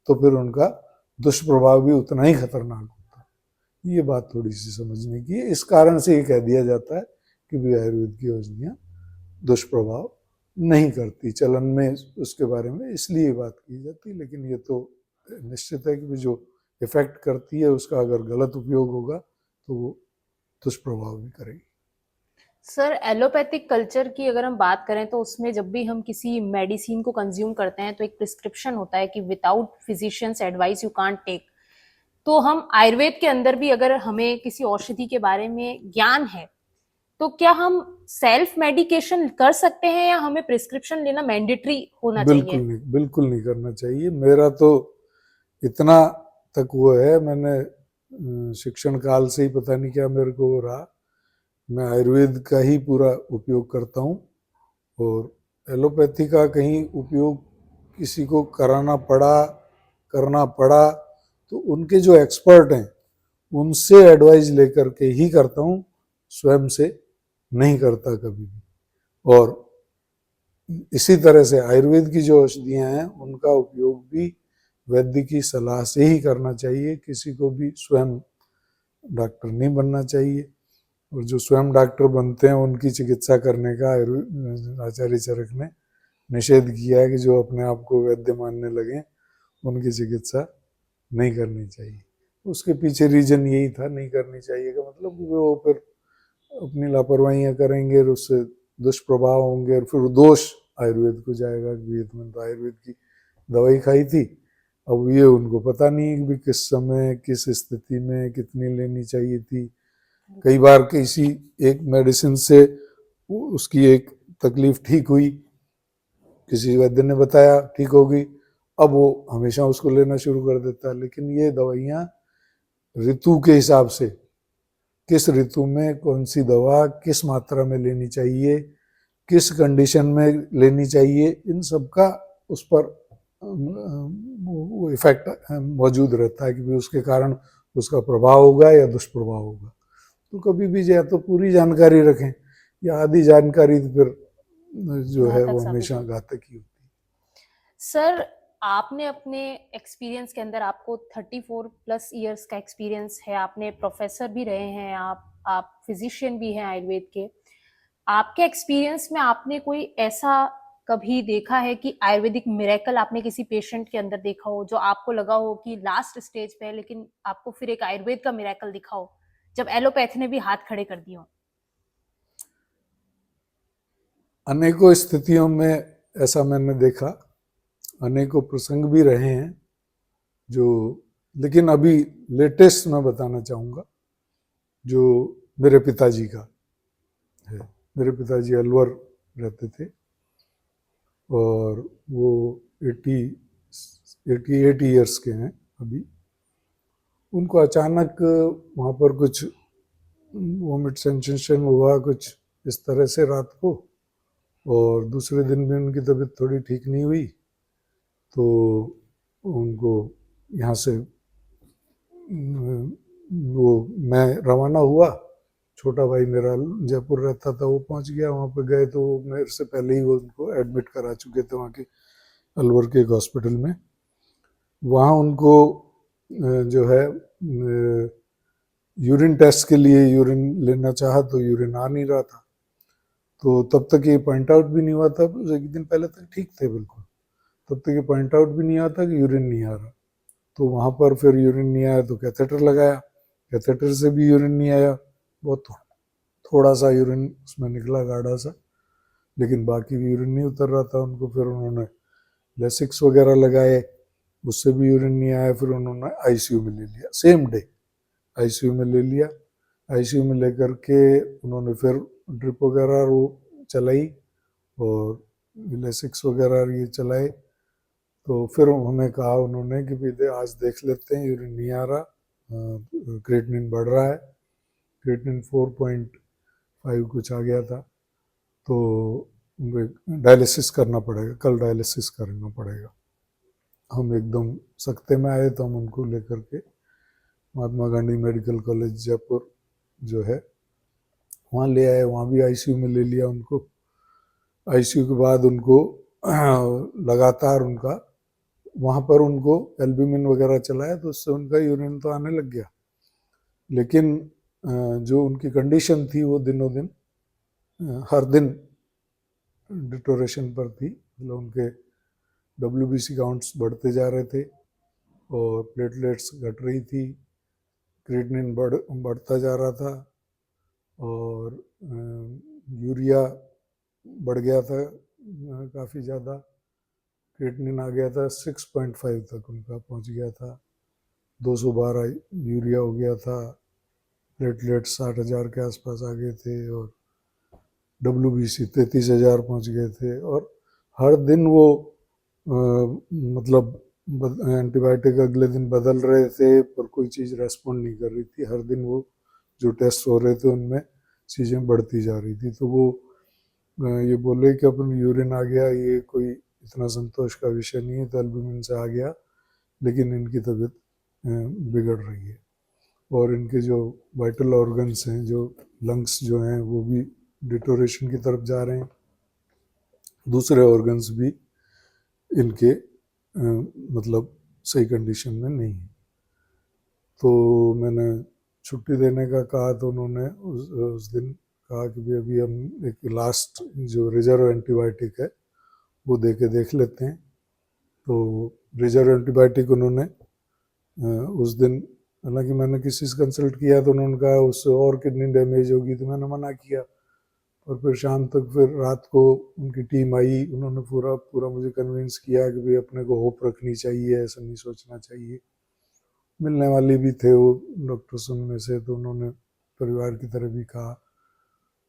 तो फिर उनका दुष्प्रभाव भी उतना ही खतरनाक होता है। ये बात थोड़ी सी समझने की है। इस कारण से ये कह दिया जाता है कि भी आयुर्वेद की औषधियाँ दुष्प्रभाव नहीं करती। चलन में उसके बारे में इसलिए बात की जाती है, लेकिन ये तो निश्चित है कि जो इफेक्ट करती है उसका अगर गलत उपयोग होगा तो वो दुष्प्रभाव भी करेगी। सर, एलोपैथिक कल्चर की अगर हम बात करें तो उसमें जब भी हम किसी मेडिसिन को कंज्यूम करते हैं तो एक प्रिस्क्रिप्शन होता है कि without physicians advice you can't take. तो हम आयुर्वेद के अंदर भी अगर हमें किसी औषधि के बारे में ज्ञान है तो क्या हम सेल्फ मेडिकेशन कर सकते हैं या हमें प्रिस्क्रिप्शन लेना मैंडेटरी होना चाहिए? बिल्कुल नहीं करना चाहिए। मेरा तो इतना तक वो है, मैंने शिक्षण काल से ही पता नहीं क्या मेरे को रहा, मैं आयुर्वेद का ही पूरा उपयोग करता हूँ। और एलोपैथी का कहीं उपयोग किसी को करना पड़ा तो उनके जो एक्सपर्ट हैं उनसे एडवाइस लेकर के ही करता हूँ, स्वयं से नहीं करता कभी भी। और इसी तरह से आयुर्वेद की जो औषधियाँ हैं उनका उपयोग भी वैद्य की सलाह से ही करना चाहिए। किसी को भी स्वयं डॉक्टर नहीं बनना चाहिए, और जो स्वयं डॉक्टर बनते हैं उनकी चिकित्सा करने का आचार्य चरक ने निषेध किया है कि जो अपने आप को वैद्य मानने लगे उनकी चिकित्सा नहीं करनी चाहिए। उसके पीछे रीजन यही था, नहीं करनी चाहिए का मतलब वो फिर अपनी लापरवाहियाँ करेंगे और उससे दुष्प्रभाव होंगे, और फिर दोष आयुर्वेद को जाएगा कि तुमने तो आयुर्वेद की दवाई खाई थी। अब ये उनको पता नहीं कि किस समय, किस स्थिति में कितनी लेनी चाहिए थी। कई बार किसी एक मेडिसिन से उसकी एक तकलीफ ठीक हुई, किसी वैद्य ने बताया ठीक होगी, अब वो हमेशा उसको लेना शुरू कर देता है। लेकिन ये दवाइयाँ ऋतु के हिसाब से, किस ऋतु में कौन सी दवा किस मात्रा में लेनी चाहिए, किस कंडीशन में लेनी चाहिए, इन सब का उस पर वो इफेक्ट मौजूद रहता है कि उसके कारण उसका प्रभाव होगा या दुष्प्रभाव होगा। तो कभी भी या तो पूरी जानकारी रखें या आधी जानकारी, तो फिर जो है वो हमेशा घातक ही होती है। सर, आपने अपने एक्सपीरियंस के अंदर, आपको 34 प्लस इयर्स का एक्सपीरियंस है, आपने प्रोफेसर भी रहे हैं, आप फिजिशियन भी हैं आयुर्वेद के। आपके एक्सपीरियंस में आपने कोई ऐसा कभी देखा है कि आयुर्वेदिक मिरेकल आपने किसी पेशेंट के अंदर देखा हो, जो आपको लगा हो कि लास्ट स्टेज पे है, लेकिन आपको फिर एक आयुर्वेद का मिरेकल दिखा हो, जब एलोपैथी ने भी हाथ खड़े कर दिए हो? अनेकों स्थितियों में ऐसा मैंने देखा, अनेकों प्रसंग भी रहे हैं जो, लेकिन अभी लेटेस्ट मैं बताना चाहूँगा जो मेरे पिताजी का है। मेरे पिताजी अलवर रहते थे और वो 88 ईयर्स के हैं अभी। उनको अचानक वहाँ पर कुछ वोमिट सेंसेशन हुआ कुछ इस तरह से रात को, और दूसरे दिन भी उनकी तबीयत थोड़ी ठीक नहीं हुई, तो उनको यहाँ से वो मैं रवाना हुआ। छोटा भाई मेरा जयपुर रहता था, वो पहुँच गया वहाँ पे। गए तो मेरे से पहले ही वो उनको एडमिट करा चुके थे वहाँ के अलवर के एक हॉस्पिटल में। वहाँ उनको जो है यूरिन टेस्ट के लिए यूरिन लेना चाहा तो यूरिन आ नहीं रहा था। तो तब तक ये पॉइंट आउट भी नहीं हुआ था, एक दिन पहले तक ठीक थे बिल्कुल, तब तक ये पॉइंट आउट भी नहीं आता कि यूरिन नहीं आ रहा। तो वहाँ पर फिर यूरिन नहीं आया तो कैथेटर लगाया, कैथेटर से भी यूरिन नहीं आया, बहुत थोड़ा सा यूरिन उसमें निकला गाढ़ा सा, लेकिन बाकी भी यूरिन नहीं उतर रहा था उनको। फिर उन्होंने लेसिक्स वगैरह लगाए, उससे भी यूरिन नहीं आया। फिर उन्होंने आईसीयू में ले लिया, सेम डे आईसीयू में ले लिया। आईसीयू में लेकर के उन्होंने फिर ड्रिप वगैरह वो चलाई और लेसिक्स वगैरह ये चलाए। तो फिर उन्होंने कहा उन्होंने कि भाई आज देख लेते हैं, यूरिन नहीं आ रहा, क्रिएटिनिन बढ़ रहा है। क्रिएटिनिन 4.5 कुछ आ गया था, तो डायलिसिस करना पड़ेगा, कल डायलिसिस करना पड़ेगा। हम एकदम सख्ते में आए, तो हम उनको लेकर के महात्मा गांधी मेडिकल कॉलेज जयपुर जो है वहाँ ले आए। वहाँ भी आईसीयू में ले लिया उनको। आईसीयू के बाद उनको लगातार उनका वहाँ पर उनको एल्ब्यूमिन वगैरह चलाया, तो उससे उनका यूरिन तो आने लग गया, लेकिन जो उनकी कंडीशन थी वो दिनों दिन हर दिन डिटोरेशन पर थी। मतलब उनके WBC काउंट्स बढ़ते जा रहे थे और प्लेटलेट्स घट रही थी, क्रिएटिनिन बढ़ता जा रहा था और यूरिया बढ़ गया था काफ़ी ज़्यादा। क्रिएटिनिन आ गया था 6.5 तक उनका पहुंच गया था, 212 यूरिया हो गया था, प्लेटलेट्स 60,000 के आसपास आ गए थे और WBC 33,000 पहुंच गए थे। और हर दिन वो मतलब एंटीबायोटिक अगले दिन बदल रहे थे, पर कोई चीज़ रेस्पॉन्ड नहीं कर रही थी। हर दिन वो जो टेस्ट हो रहे थे उनमें चीज़ें बढ़ती जा रही थी। तो वो ये बोले कि अपन यूरिन आ गया, ये कोई इतना संतोष का विषय नहीं है, तो एल्ब्यूमिन से आ गया, लेकिन इनकी तबीयत बिगड़ रही है और इनके जो वाइटल ऑर्गन्स हैं, जो लंग्स जो हैं, वो भी डिटोरेशन की तरफ जा रहे हैं, दूसरे ऑर्गन्स भी इनके मतलब सही कंडीशन में नहीं है। तो मैंने छुट्टी देने का कहा, तो उन्होंने उस दिन कहा कि भाई अभी हम एक लास्ट जो रिजर्व एंटीबायोटिक है वो दे के देख लेते हैं। तो रिजर्व एंटीबायोटिक उन्होंने उस दिन, हालांकि मैंने किसी से कंसल्ट किया तो उन्होंने कहा उससे और किडनी डैमेज होगी, तो मैंने मना किया। और फिर शाम तक, फिर रात को उनकी टीम आई, उन्होंने पूरा मुझे कन्विंस किया कि भाई अपने को होप रखनी चाहिए, ऐसा नहीं सोचना चाहिए। मिलने वाले भी थे वो डॉक्टर्स उनमें से, तो उन्होंने परिवार की तरह भी कहा।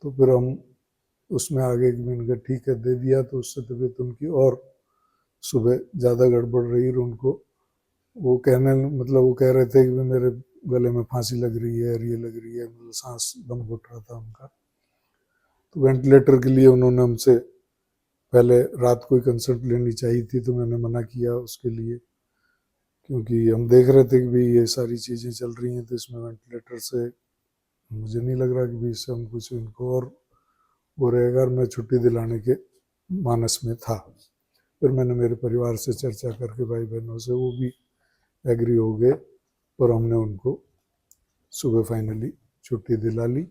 तो फिर हम उसमें आगे कि मैंने कहा ठीक है दे दिया। तो उससे तबीयत उनकी और सुबह ज़्यादा गड़बड़ रही और उनको वो वो कह रहे थे कि मेरे गले में फांसी लग रही है और ये लग रही है, मतलब सांस दम घुट रहा था उनका। तो वेंटिलेटर के लिए उन्होंने हमसे पहले रात को ही कंसल्ट लेनी चाहिए थी, तो मैंने मना किया उसके लिए क्योंकि हम देख रहे थे कि भाई ये सारी चीज़ें चल रही हैं, तो इसमें वेंटिलेटर से मुझे नहीं लग रहा कि भाई इससे हम कुछ इनको और वो रहेगा, और मैं छुट्टी दिलाने के मानस में था। फिर मैंने मेरे परिवार से चर्चा करके भाई बहनों से, वो भी एग्री हो गए और हमने उनको सुबह फाइनली छुट्टी दिला ली,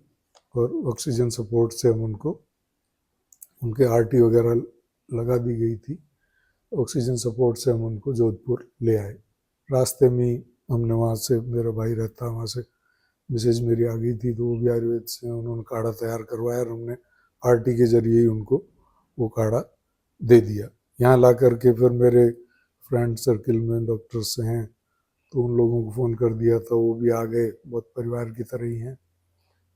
और ऑक्सीजन सपोर्ट से हम उनको, उनके आरटी वगैरह लगा दी गई थी, ऑक्सीजन सपोर्ट से हम उनको जोधपुर ले आए। रास्ते में ही हमने वहाँ से, मेरा भाई रहता वहाँ से, मिसेज मेरी आ गई थी, तो वो भी आयुर्वेद से उन्होंने काढ़ा तैयार करवाया, और हमने आरटी के जरिए ही उनको वो काढ़ा दे दिया। यहाँ ला करके फिर मेरे फ्रेंड सर्किल में डॉक्टर्स हैं, तो उन लोगों को फ़ोन कर दिया था, वो भी आ गए, बहुत परिवार की तरह ही हैं।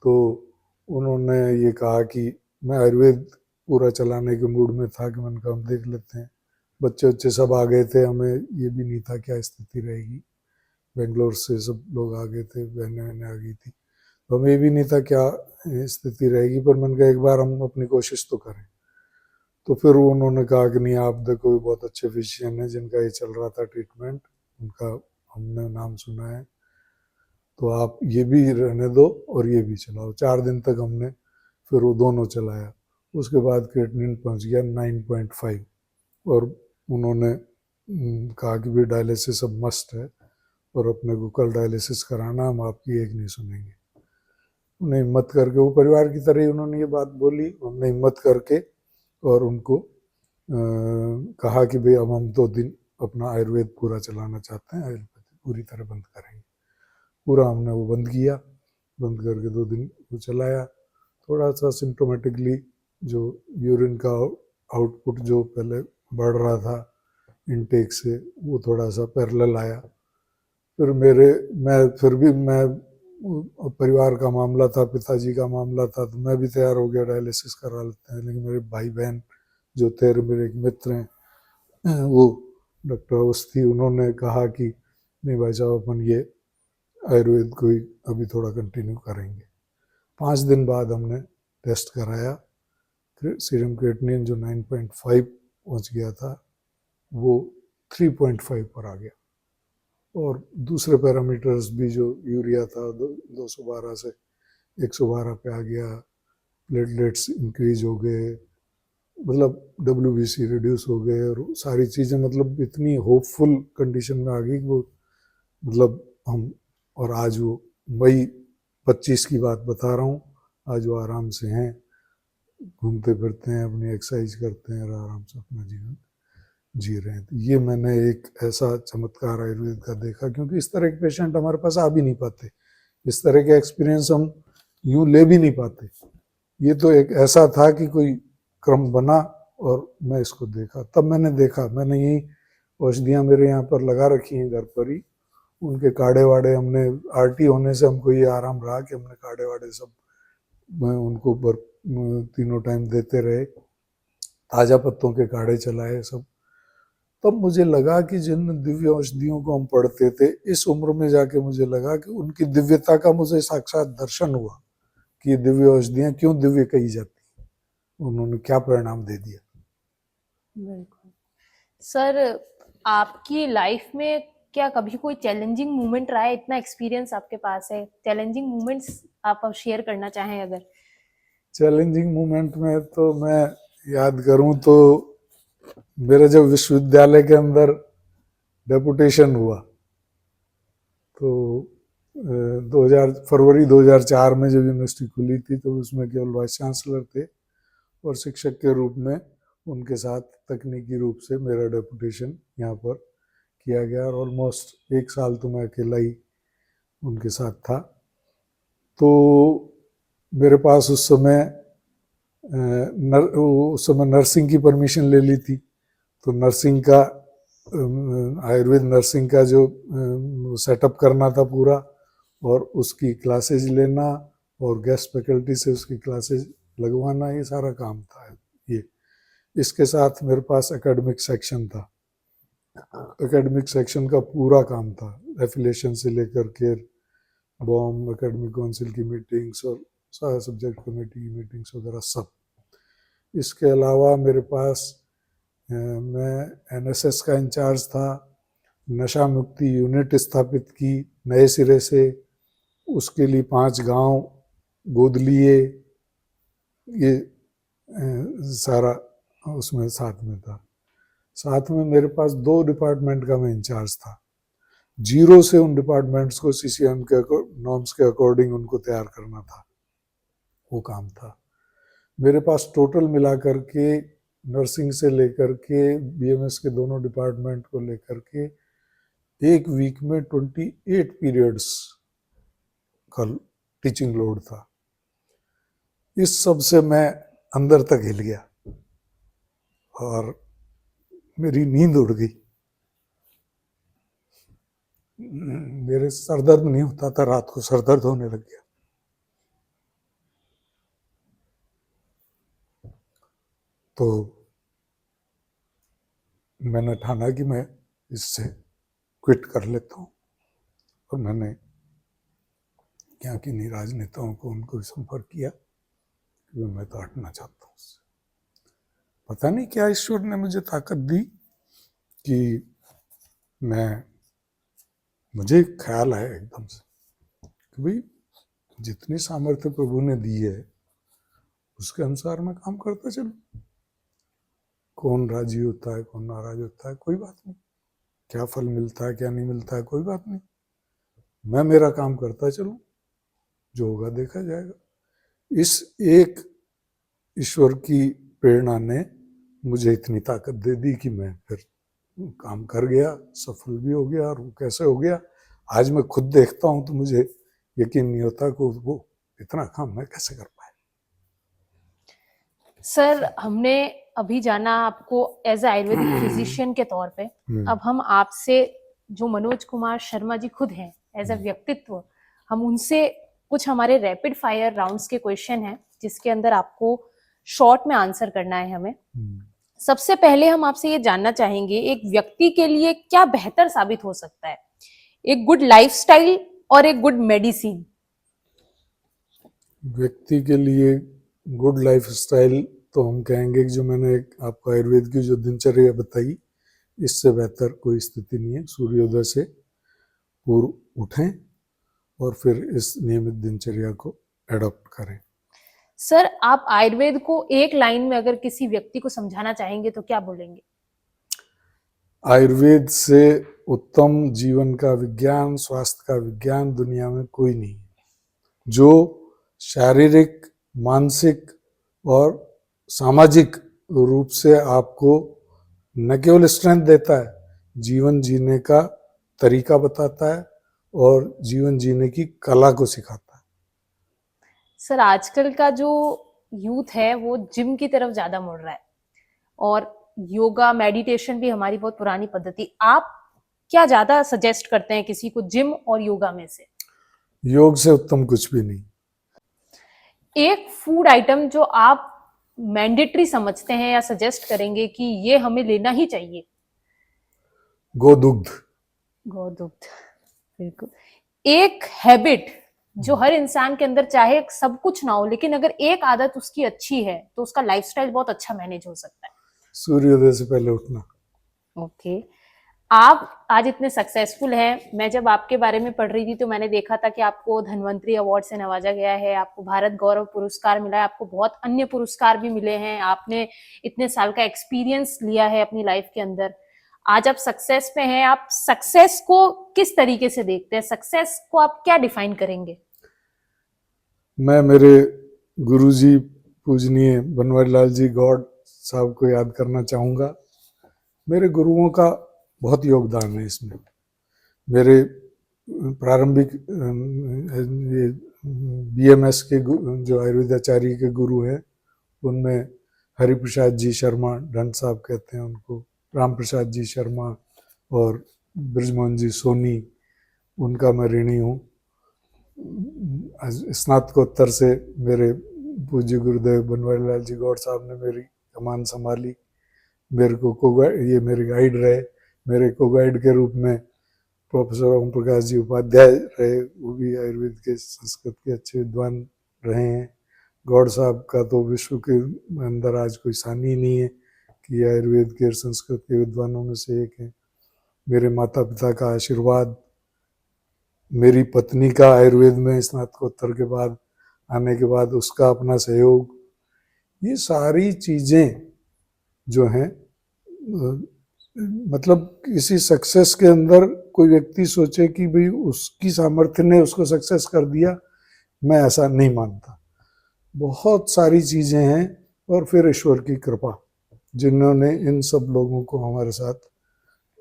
तो उन्होंने ये कहा कि मैं आयुर्वेद पूरा चलाने के मूड में था कि मैंने कहा हम देख लेते हैं। बच्चे बच्चे सब आ गए थे, हमें ये भी नहीं था क्या स्थिति रहेगी। बेंगलोर से सब लोग आ गए थे, बहनें बहनें आ गई थी, तो हमें ये भी नहीं था क्या स्थिति रहेगी, पर मैंने कहा एक बार हम अपनी कोशिश तो करें। तो फिर उन्होंने कहा कि नहीं, आप देखो बहुत अच्छे फिजिशियन हैं जिनका ये चल रहा था ट्रीटमेंट, उनका हमने नाम सुना है, तो आप ये भी रहने दो और ये भी चलाओ। 4 दिन तक हमने फिर वो दोनों चलाया। उसके बाद क्रिएटिनिन पहुंच गया 9.5, और उन्होंने कहा कि भी डायलिसिस अब मस्ट है, और अपने को कल डायलिसिस कराना, हम आपकी एक नहीं सुनेंगे। उन्हें हिम्मत करके, वो परिवार की तरह ही उन्होंने ये बात बोली, हमने हिम्मत करके और उनको कहा कि भाई अब हम 2 दिन अपना आयुर्वेद पूरा चलाना चाहते हैं, एलोपैथी पूरी तरह बंद करेंगे। पूरा हमने वो बंद किया, बंद करके 2 दिन वो चलाया। थोड़ा सा सिम्टोमेटिकली जो यूरिन का आउटपुट जो पहले बढ़ रहा था इनटेक से, वो थोड़ा सा पैरेलल आया। फिर मैं परिवार का मामला था, पिताजी का मामला था, तो मैं भी तैयार हो गया, डायलिसिस करा लेते हैं। लेकिन मेरे भाई बहन जो थे, मेरे एक मित्र हैं, वो डॉक्टर अवस्थी, उन्होंने कहा कि नहीं भाई साहब, अपन ये आयुर्वेद को ही अभी थोड़ा कंटिन्यू करेंगे। 5 दिन बाद हमने टेस्ट कराया, सीरम क्रिएटिनिन जो 9.5 पहुंच गया था, वो 3.5 पर आ गया, और दूसरे पैरामीटर्स भी, जो यूरिया था 212 से 112 पे आ गया, प्लेटलेट्स इंक्रीज हो गए, मतलब WBC रिड्यूस हो गए, और सारी चीज़ें मतलब इतनी होपफुल कंडीशन में आ गई कि वो, मतलब हम, और आज वो मई 25 की बात बता रहा हूँ, आज वो आराम से हैं, घूमते फिरते हैं, अपनी एक्सरसाइज करते हैं, और आराम से अपना जीवन जी रहे हैं। तो ये मैंने एक ऐसा चमत्कार आयुर्वेद का देखा, क्योंकि इस तरह के पेशेंट हमारे पास आ भी नहीं पाते, इस तरह के एक्सपीरियंस हम यूं ले भी नहीं पाते। ये तो एक ऐसा था कि कोई क्रम बना और मैं इसको देखा, तब मैंने देखा। मैंने यही औषधियाँ मेरे यहाँ पर लगा रखी हैं घर पर ही, उनके काढ़े वाढ़े, हमने आरटी होने से हमको ये आराम रहा कि हमने काढ़े वाढ़े सब मैं उनको 3 टाइम देते रहे, ताज़ा पत्तों के काढ़े चलाए सब। तब मुझे लगा कि जिन दिव्य औषधियों को हम पढ़ते थे, इस उम्र में जाके मुझे लगा कि उनकी दिव्यता का मुझे साक्षात दर्शन हुआ कि ये दिव्य औषधियाँ क्यों दिव्य कही जाती, उन्होंने क्या परिणाम दे दिया। बिल्कुल सर, आपकी लाइफ में क्या कभी कोई चैलेंजिंग मोमेंट रहा है? इतना एक्सपीरियंस आपके पास है, चैलेंजिंग मोमेंट्स आप अब शेयर करना चाहें अगर? चैलेंजिंग मोमेंट में तो मैं याद करूं तो, मेरे जब विश्वविद्यालय के अंदर डेपुटेशन हुआ, तो 2000 फरवरी 2004 में जब यूनिवर्सिटी खुली थी, तो उसमें केवल वाइस चांसलर थे, और शिक्षक के रूप में उनके साथ तकनीकी रूप से मेरा डेपुटेशन यहाँ पर किया गया, और ऑलमोस्ट 1 साल तो मैं अकेला ही उनके साथ था। तो मेरे पास उस समय नर्सिंग की परमिशन ले ली थी, तो नर्सिंग का, आयुर्वेद नर्सिंग का जो सेटअप करना था पूरा, और उसकी क्लासेज लेना, और गेस्ट फैकल्टी से उसकी क्लासेज लगवाना, ये सारा काम था। ये इसके साथ मेरे पास एकेडमिक सेक्शन था, एकेडमिक सेक्शन का पूरा काम था, एफिलिएशन से लेकर के बॉम, एकेडमिक काउंसिल की मीटिंग्स, और सारा सब्जेक्ट कमेटी की मीटिंग्स वगैरह सब। इसके अलावा मेरे पास मैं NSS का इंचार्ज था, नशा मुक्ति यूनिट स्थापित की नए सिरे से, उसके लिए 5 गांव गोद लिए, ये सारा उसमें साथ में था। साथ में मेरे पास 2 डिपार्टमेंट का मैं इंचार्ज था। जीरो से उन डिपार्टमेंट्स को CCM के नॉर्म्स के अकॉर्डिंग उनको तैयार करना था, वो काम था मेरे पास। टोटल मिलाकर के नर्सिंग से लेकर के BMS के दोनों डिपार्टमेंट को लेकर के एक वीक में 28 पीरियड्स का टीचिंग लोड था। इस सब से मैं अंदर तक हिल गया और मेरी नींद उड़ गई। मेरे सर दर्द नहीं होता था, रात को सर दर्द होने लग गया। तो मैंने ठाना कि मैं इससे क्विट कर लेता हूँ, और मैंने यहाँ की नहीं राजनेताओं को उनको संपर्क किया कि मैं तो हटना चाहता हूँ उससे। पता नहीं क्या ईश्वर ने मुझे ताकत दी कि मुझे ख्याल आया एकदम से कि भाई जितनी सामर्थ्य प्रभु ने दी है उसके अनुसार मैं काम करता चलूं। कौन राजी होता है, कौन नाराज होता है, कोई बात नहीं। क्या फल मिलता है, क्या नहीं मिलता है, कोई बात नहीं। मैं मेरा काम करता चलूं, जो होगा देखा जाएगा। इस एक ईश्वर की प्रेरणा ने मुझे इतनी ताकत दे दी कि मैं फिर काम कर गया, सफल भी हो गया। और वो कैसे हो गया, आज मैं खुद देखता हूं तो मुझे यकीन नहीं होता कि वो इतना काम मैं कैसे कर पाया। सर, हमने अभी जाना आपको एज ए आयुर्वेदिक फिजिशियन के तौर पे। अब हम आपसे, जो मनोज कुमार शर्मा जी खुद हैं एज ए व्यक्तित्व, हम उनसे कुछ हमारे रैपिड फायर राउंड्स के क्वेश्चन हैं जिसके अंदर आपको शॉर्ट में आंसर करना है हमें। सबसे पहले हम आपसे ये जानना चाहेंगे, एक व्यक्ति के लिए क्या बेहतर साबित हो सकता है, एक गुड लाइफस्टाइल और एक गुड मेडिसिन? व्यक्ति के लिए गुड लाइफस्टाइल तो हम कहेंगे कि जो मैंने आपको आयुर्वेद की जो दिनचर्या बताई, इससे बेहतर कोई स्थिति नहीं है। सूर्योदय से पूर्व उठें और फिर इस नियमित दिनचर्या को एडॉप्ट करें। सर, आप आयुर्वेद को एक लाइन में अगर किसी व्यक्ति को समझाना चाहेंगे तो क्या बोलेंगे? आयुर्वेद से उत्तम जीवन का विज्ञान, स्वास्थ्य का विज्ञान दुनिया में कोई नहीं है, जो शारीरिक, मानसिक और सामाजिक रूप से आपको न केवल स्ट्रेंथ देता है, जीवन जीने का तरीका बताता है और जीवन जीने की कला को सिखाता है। सर, आजकल का जो यूथ है वो जिम की तरफ ज्यादा मुड़ रहा है और योगा, मेडिटेशन भी हमारी बहुत पुरानी पद्धति। आप क्या ज्यादा सजेस्ट करते हैं किसी को, जिम और योगा में से? योग से उत्तम कुछ भी नहीं। एक फूड आइटम जो आप मैंडेटरी समझते हैं या सजेस्ट करेंगे कि ये हमें लेना ही चाहिए? गोदुग्ध। गोदुग्ध, बिल्कुल। एक हैबिट जो हर इंसान के अंदर, चाहे सब कुछ ना हो लेकिन अगर एक आदत उसकी अच्छी है तो उसका लाइफस्टाइल बहुत अच्छा मैनेज हो सकता है। सूर्योदय से पहले उठना। ओके। आप आज इतने सक्सेसफुल हैं। मैं जब आपके बारे में पढ़ रही थी तो मैंने देखा था कि आपको धन्वंतरी अवार्ड से नवाजा गया है, आपको भारत गौरव पुरस्कार मिला है, आपको बहुत अन्य पुरस्कार भी मिले हैं। आपने इतने साल का एक्सपीरियंस लिया है अपनी लाइफ के अंदर। आज आप सक्सेस पे हैं। आप सक्सेस को किस तरीके से देखते हैं? सक्सेस को आप क्या डिफाइन करेंगे? मैं मेरे गुरुजी पूजनीय बनवारी लाल जी गौड़ साहब को याद करना चाहूँगा। मेरे गुरुओं का बहुत योगदान है इसमें। मेरे प्रारंभिक ये BMS के जो आयुर्वेदाचार्य के गुरु हैं, उनमें हरिप्रसाद जी शर्मा, ढंड साहब कहते हैं उनको, राम प्रसाद जी शर्मा और ब्रजमोहन जी सोनी, उनका मैं ऋणी हूँ। स्नातकोत्तर से मेरे पूज्य गुरुदेव बनवारी लाल जी गौड़ साहब ने मेरी कमान संभाली। मेरे को ये मेरे गाइड रहे। मेरे को गाइड के रूप में प्रोफेसर ओम प्रकाश जी उपाध्याय रहे, वो भी आयुर्वेद के, संस्कृत के अच्छे विद्वान रहे हैं। गौड़ साहब का तो विश्व के अंदर आज कोई सानी नहीं है कि आयुर्वेद के और संस्कृत के विद्वानों में से एक है। मेरे माता पिता का आशीर्वाद, मेरी पत्नी का आयुर्वेद में स्नातकोत्तर के बाद आने के बाद उसका अपना सहयोग, ये सारी चीज़ें जो हैं मतलब किसी सक्सेस के अंदर कोई व्यक्ति सोचे कि भाई उसकी सामर्थ्य ने उसको सक्सेस कर दिया, मैं ऐसा नहीं मानता। बहुत सारी चीज़ें हैं और फिर ईश्वर की कृपा, जिन्होंने इन सब लोगों को हमारे साथ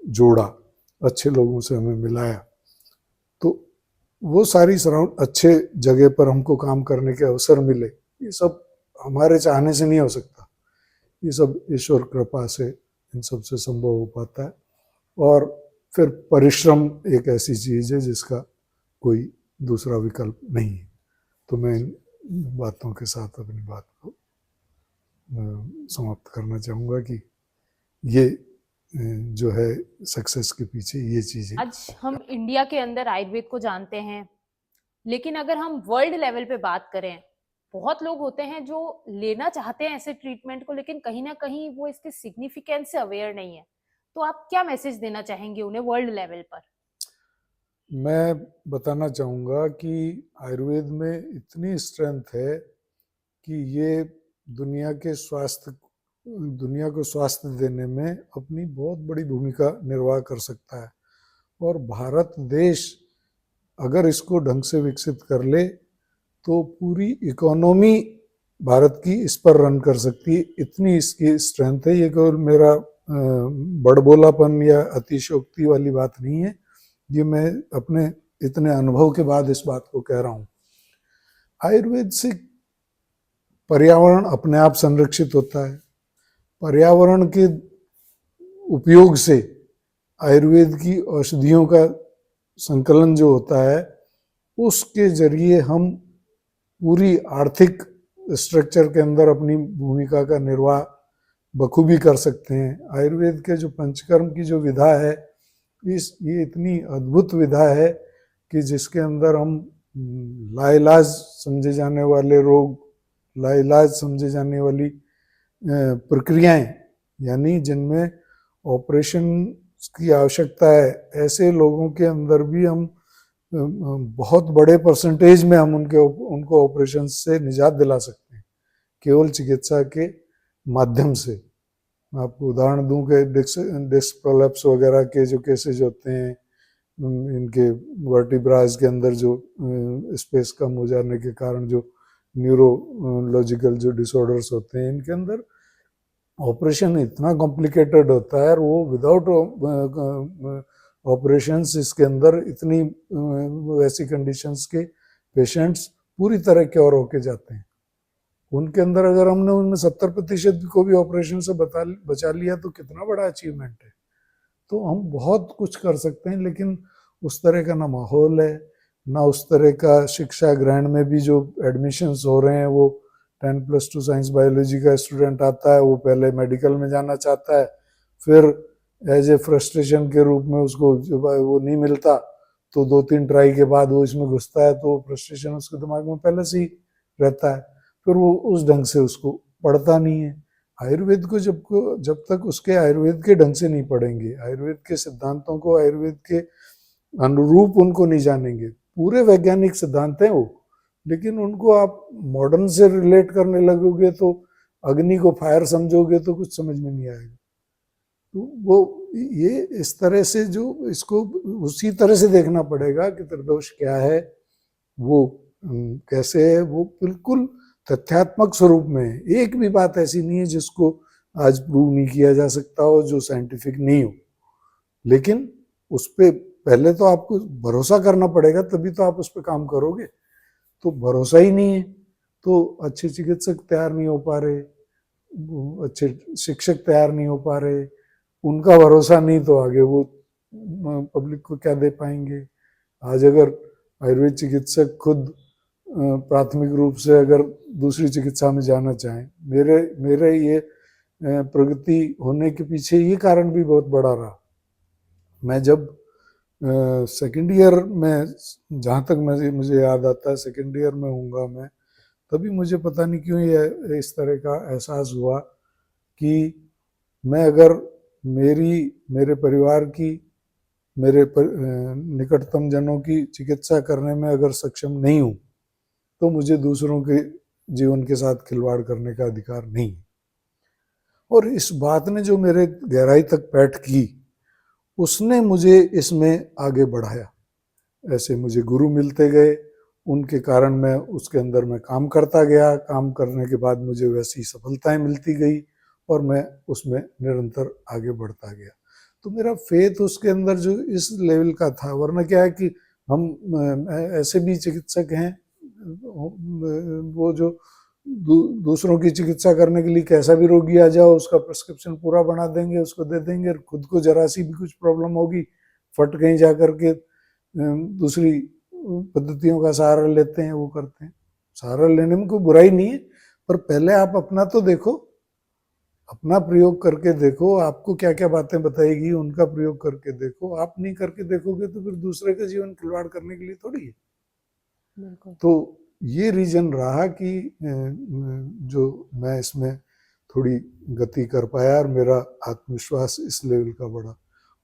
जोड़ा, अच्छे लोगों से हमें मिलाया, तो वो सारी सराउंड अच्छे जगह पर हमको काम करने के अवसर मिले, ये सब हमारे चाहने से नहीं हो सकता, ये सब ईश्वर कृपा से इन सब से संभव हो पाता है। और फिर परिश्रम एक ऐसी चीज़ है जिसका कोई दूसरा विकल्प नहीं है। तो मैं इन बातों के साथ अपनी बात को समाप्त करना चाहूँगा कि ये जो है सक्सेस के पीछे ये चीज़ें। आज हम इंडिया के अंदर आयुर्वेद को जानते हैं, लेकिन अगर हम वर्ल्ड लेवल पे बात करें, बहुत लोग होते हैं जो लेना चाहते हैं ऐसे ट्रीटमेंट को, लेकिन कहीं ना कहीं वो इसके सिग्निफिकेंस से अवेयर नहीं है। तो आप क्या मैसेज देना चाहेंगे उन्हें वर्ल्ड लेवल पर? मैं बताना चाहूँगा कि आयुर्वेद में इतनी स्ट्रेंथ है कि ये दुनिया को स्वास्थ्य देने में अपनी बहुत बड़ी भूमिका निर्वाह कर सकता है। और भारत देश अगर इसको ढंग से विकसित कर ले तो पूरी इकोनॉमी भारत की इस पर रन कर सकती है, इतनी इसकी स्ट्रेंथ है। ये केवल मेरा बड़बोलापन या अतिशयोक्ति वाली बात नहीं है, ये मैं अपने इतने अनुभव के बाद इस बात को कह रहा हूँ। आयुर्वेद से पर्यावरण अपने आप संरक्षित होता है, पर्यावरण के उपयोग से आयुर्वेद की औषधियों का संकलन जो होता है, उसके जरिए हम पूरी आर्थिक स्ट्रक्चर के अंदर अपनी भूमिका का निर्वाह बखूबी कर सकते हैं। आयुर्वेद के जो पंचकर्म की जो विधा है, ये इतनी अद्भुत विधा है कि जिसके अंदर हम लाइलाज समझे जाने वाले रोग, लाइलाज समझे जाने वाली प्रक्रियाएं, यानी जिनमें ऑपरेशन की आवश्यकता है, ऐसे लोगों के अंदर भी हम बहुत बड़े परसेंटेज में हम उनको ऑपरेशन से निजात दिला सकते हैं केवल चिकित्सा के माध्यम से। मैं आपको उदाहरण दूं कि डिस्क प्रोलैप्स वगैरह के जो केसेज होते हैं, इनके वर्टिब्राज के अंदर जो स्पेस कम हो जाने के कारण जो न्यूरोलॉजिकल जो डिसऑर्डर्स होते हैं, इनके अंदर ऑपरेशन इतना कॉम्प्लिकेटेड होता है और वो विदाउट ऑपरेशंस इसके अंदर इतनी वैसी कंडीशंस के पेशेंट्स पूरी तरह क्योर होके जाते हैं। उनके अंदर अगर हमने उनमें 70% को भी ऑपरेशन से बचा लिया तो कितना बड़ा अचीवमेंट है। तो हम बहुत कुछ कर सकते हैं, लेकिन उस तरह का ना माहौल है, ना उस तरह का शिक्षा ग्रहण में भी जो एडमिशन्स हो रहे हैं, वो 10+2 साइंस बायोलॉजी का स्टूडेंट आता है, वो पहले मेडिकल में जाना चाहता है, फिर एज ए फ्रस्ट्रेशन के रूप में उसको जब वो नहीं मिलता तो 2-3 ट्राई के बाद वो इसमें घुसता है, तो फ्रस्ट्रेशन उसके दिमाग में पहले से ही रहता है, फिर वो उस ढंग से उसको पढ़ता नहीं है। आयुर्वेद को जब तक उसके आयुर्वेद के ढंग से नहीं पढ़ेंगे, आयुर्वेद के सिद्धांतों को आयुर्वेद के अनुरूप उनको नहीं जानेंगे, पूरे वैज्ञानिक सिद्धांत हैं वो, लेकिन उनको आप मॉडर्न से रिलेट करने लगोगे तो अग्नि को फायर समझोगे तो कुछ समझ में नहीं आएगा। तो वो ये इस तरह से जो इसको उसी तरह से देखना पड़ेगा कि त्रिदोष क्या है, वो कैसे है, वो बिल्कुल तथ्यात्मक स्वरूप में है। एक भी बात ऐसी नहीं है जिसको आज प्रूव नहीं किया जा सकता हो, जो साइंटिफिक नहीं हो, लेकिन उस पर पहले तो आपको भरोसा करना पड़ेगा, तभी तो आप उस पर काम करोगे। तो भरोसा ही नहीं है तो अच्छे चिकित्सक तैयार नहीं हो पा रहे, अच्छे शिक्षक तैयार नहीं हो पा रहे, उनका भरोसा नहीं तो आगे वो पब्लिक को क्या दे पाएंगे। आज अगर आयुर्वेद चिकित्सक खुद प्राथमिक रूप से अगर दूसरी चिकित्सा में जाना चाहें, मेरे ये प्रगति होने के पीछे ये कारण भी बहुत बड़ा रहा। मैं जब सेकेंड ईयर में, जहाँ तक मुझे याद आता है सेकेंड ईयर में हूँगा मैं, तभी मुझे पता नहीं क्यों ये इस तरह का एहसास हुआ कि मैं अगर मेरे परिवार की मेरे निकटतम जनों की चिकित्सा करने में अगर सक्षम नहीं हूँ तो मुझे दूसरों के जीवन के साथ खिलवाड़ करने का अधिकार नहीं है। और इस बात ने जो मेरे गहराई तक पैठ की, उसने मुझे इसमें आगे बढ़ाया। ऐसे मुझे गुरु मिलते गए, उनके कारण मैं उसके अंदर में काम करता गया, काम करने के बाद मुझे वैसी सफलताएं मिलती गई और मैं उसमें निरंतर आगे बढ़ता गया। तो मेरा फेथ उसके अंदर जो इस लेवल का था, वरना क्या है कि हम ऐसे भी चिकित्सक हैं वो जो दूसरों की चिकित्सा करने के लिए कैसा भी रोगी आ जाओ उसका प्रिस्क्रिप्शन पूरा बना देंगे, उसको दे देंगे। खुद को जरा सी भी कुछ प्रॉब्लम होगी फट कहीं जा करके दूसरी पद्धतियों का सहारा लेते हैं, वो करते हैं। सहारा लेने में कोई बुराई नहीं है, पर पहले आप अपना तो देखो, अपना प्रयोग करके देखो, आपको क्या क्या बातें बताएगी उनका प्रयोग करके देखो। आप नहीं करके देखोगे तो फिर दूसरे का जीवन खिलवाड़ करने के लिए थोड़ी है। बिल्कुल। तो ये रीजन रहा कि जो मैं इसमें थोड़ी गति कर पाया और मेरा आत्मविश्वास इस लेवल का बढ़ा।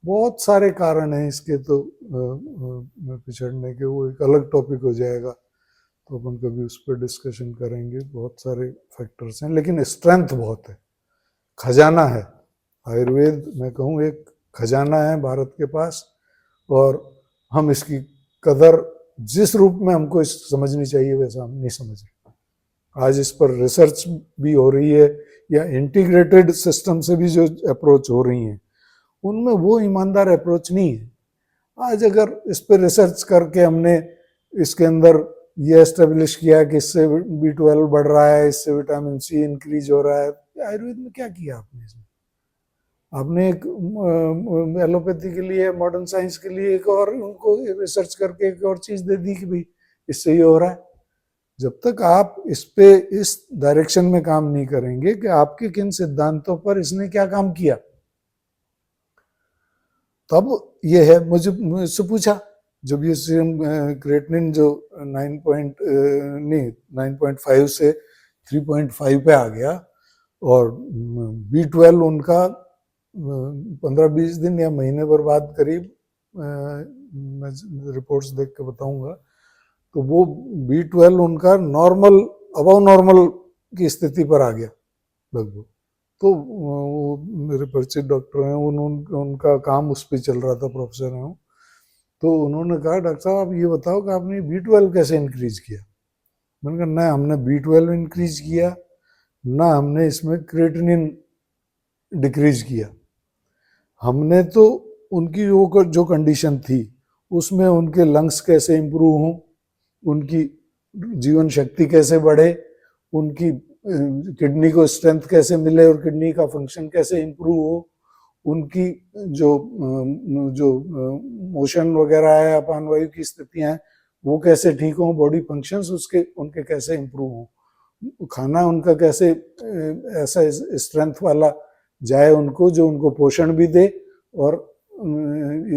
बहुत सारे कारण हैं इसके, तो पिछड़ने के, वो एक अलग टॉपिक हो जाएगा, तो अपन कभी उस पर डिस्कशन करेंगे। बहुत सारे फैक्टर्स हैं, लेकिन स्ट्रेंथ बहुत है, खजाना है। आयुर्वेद मैं कहूँ एक खजाना है भारत के पास, और हम इसकी कदर जिस रूप में हमको इस समझनी चाहिए वैसा हम नहीं समझ रहे। आज इस पर रिसर्च भी हो रही है, या इंटीग्रेटेड सिस्टम से भी जो अप्रोच हो रही हैं, उनमें वो ईमानदार अप्रोच नहीं है। आज अगर इस पर रिसर्च करके हमने इसके अंदर ये एस्टेब्लिश किया कि इससे B12 बढ़ रहा है, इससे विटामिन C इंक्रीज हो रहा है, आयुर्वेद में क्या किया आपने इसमें? आपने एक एलोपैथी के लिए, मॉडर्न साइंस के लिए एक और उनको रिसर्च करके एक और चीज दे दी कि भाई इससे ये हो रहा है। जब तक आप इस पे इस डायरेक्शन में काम नहीं करेंगे कि आपके किन सिद्धांतों पर इसने क्या काम किया, तब ये है। मुझसे पूछा जब ये सीरम क्रिएटिनिन जो 9.5 से 3.5 पे आ गया, और B12 उनका 15-20 दिन या महीने भर बाद करीब, मैं रिपोर्ट्स देख के बताऊंगा, तो वो B12 उनका नॉर्मल, अबव नॉर्मल की स्थिति पर आ गया लगभग। तो वो मेरे परिचित डॉक्टर हैं, उनका काम उस पर चल रहा था, प्रोफेसर हैं, तो उन्होंने कहा डॉक्टर साहब आप ये बताओ कि आपने B12 कैसे इंक्रीज किया। मैंने कहा ना हमने B12 इंक्रीज किया, ना हमने इसमें क्रिएटिनिन डिक्रीज किया। हमने तो उनकी वो जो कंडीशन थी उसमें उनके लंग्स कैसे इम्प्रूव हों, उनकी जीवन शक्ति कैसे बढ़े, उनकी किडनी को स्ट्रेंथ कैसे मिले और किडनी का फंक्शन कैसे इम्प्रूव हो, उनकी जो मोशन वगैरह है, अपान वायु की स्थितियां हैं वो कैसे ठीक हो, बॉडी फंक्शंस उनके कैसे इम्प्रूव हो, खाना उनका कैसे ऐसा स्ट्रेंथ वाला जाए उनको, जो उनको पोषण भी दे और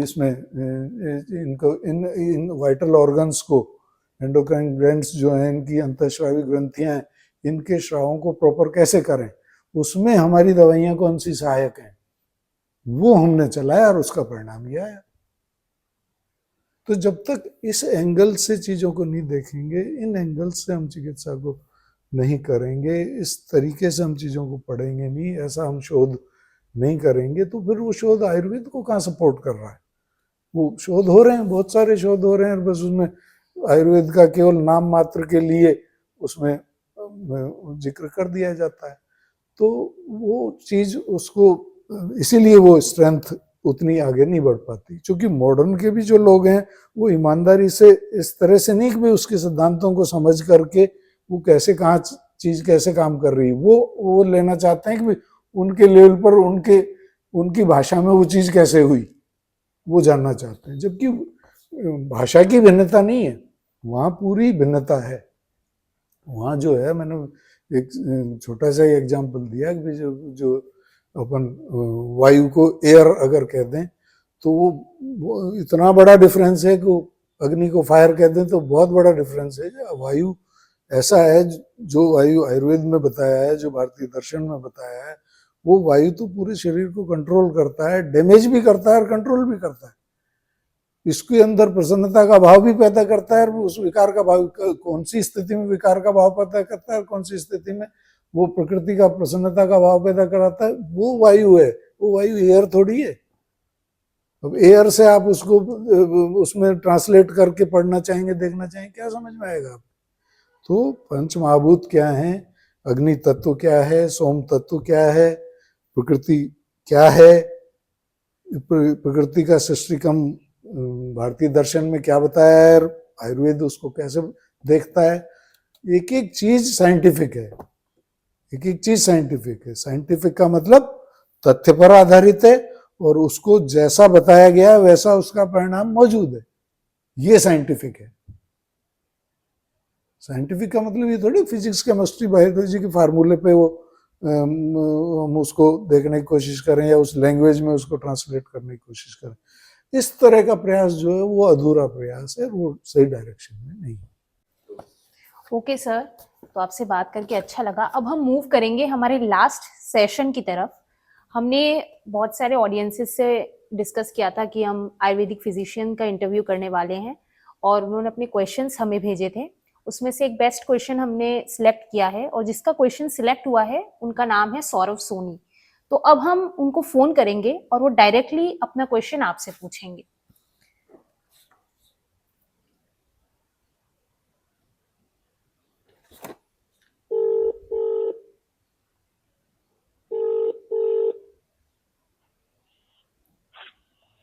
इसमें इनको इन वाइटल ऑर्गन्स को, एंडोक्राइन ग्लैंड्स जो हैं, इनकी अंतःस्रावी ग्रंथियां हैं, इनके स्रावों को प्रॉपर कैसे करें, उसमें हमारी दवाइयां कौन सी सहायक हैं, वो हमने चलाया और उसका परिणाम ये आया। तो जब तक इस एंगल से चीजों को नहीं देखेंगे, इन एंगल से हम चिकित्सा को नहीं करेंगे, इस तरीके से हम चीजों को पढ़ेंगे नहीं, ऐसा हम शोध नहीं करेंगे, तो फिर वो शोध आयुर्वेद को कहाँ सपोर्ट कर रहा है? वो शोध हो रहे हैं, बहुत सारे शोध हो रहे हैं, बस उसमें आयुर्वेद का केवल नाम मात्र के लिए उसमें जिक्र कर दिया जाता है। तो वो चीज उसको, इसीलिए वो स्ट्रेंथ उतनी आगे नहीं बढ़ पाती। क्योंकि मॉडर्न के भी जो लोग हैं वो ईमानदारी से इस तरह से नहीं कि भाई उसके सिद्धांतों को समझ करके वो कैसे, कहाँ चीज कैसे काम कर रही है, वो लेना चाहते हैं कि भाई उनके लेवल पर उनकी भाषा में वो चीज कैसे हुई, वो जानना चाहते हैं। जबकि भाषा की भिन्नता नहीं है, वहाँ पूरी भिन्नता है। वहाँ जो है, मैंने एक छोटा सा एग्जाम्पल दिया कि जो अपन वायु को एयर अगर कह दें तो वो इतना बड़ा डिफरेंस है कि अग्नि को फायर कह दें तो बहुत बड़ा डिफरेंस है। वायु ऐसा है, जो वायु आयुर्वेद में बताया है, जो भारतीय दर्शन में बताया है, वो वायु तो पूरे शरीर को कंट्रोल करता है, डैमेज भी करता है और कंट्रोल भी करता है। इसके अंदर प्रसन्नता का भाव भी पैदा करता है, और उस विकार का भाव कौन सी स्थिति में विकार का भाव पैदा करता है, कौन सी स्थिति में वो प्रकृति का प्रसन्नता का भाव पैदा कराता है, वो वायु है। वो वायु एयर थोड़ी है। अब एयर से आप उसको उसमें ट्रांसलेट करके पढ़ना चाहेंगे, देखना चाहेंगे, क्या समझ में आएगा आप? तो पंच महाभूत क्या है, अग्नि तत्व क्या है, सोम तत्व क्या है, प्रकृति क्या है, प्रकृति का सृष्टिक्रम भारतीय दर्शन में क्या बताया है, आयुर्वेद उसको कैसे देखता है। एक एक चीज साइंटिफिक है, एक एक चीज साइंटिफिक है। साइंटिफिक का मतलब तथ्य पर आधारित है, और उसको जैसा बताया गया है वैसा उसका परिणाम मौजूद है। ये साइंटिफिक है। साइंटिफिक का मतलब ये थोड़ी फिजिक्स केमिस्ट्री बायोलॉजी के फार्मूले पे वो हम उसको देखने की कोशिश करें या उस लैंग्वेज में उसको ट्रांसलेट करने की कोशिश करें। इस तरह का प्रयास जो है वो अधूरा प्रयास है, वो सही डायरेक्शन में नहीं है। ओके सर, तो आपसे बात करके अच्छा लगा। अब हम मूव करेंगे हमारे लास्ट सेशन की तरफ। हमने बहुत सारे ऑडियंसेस से डिस्कस किया था कि हम आयुर्वेदिक फिजिशियन का इंटरव्यू करने वाले हैं, और उन्होंने अपने क्वेश्चंस हमें भेजे थे। उसमें से एक बेस्ट क्वेश्चन हमने सिलेक्ट किया है, और जिसका क्वेश्चन सिलेक्ट हुआ है उनका नाम है सौरव सोनी। तो अब हम उनको फोन करेंगे और वो डायरेक्टली अपना क्वेश्चन आपसे पूछेंगे।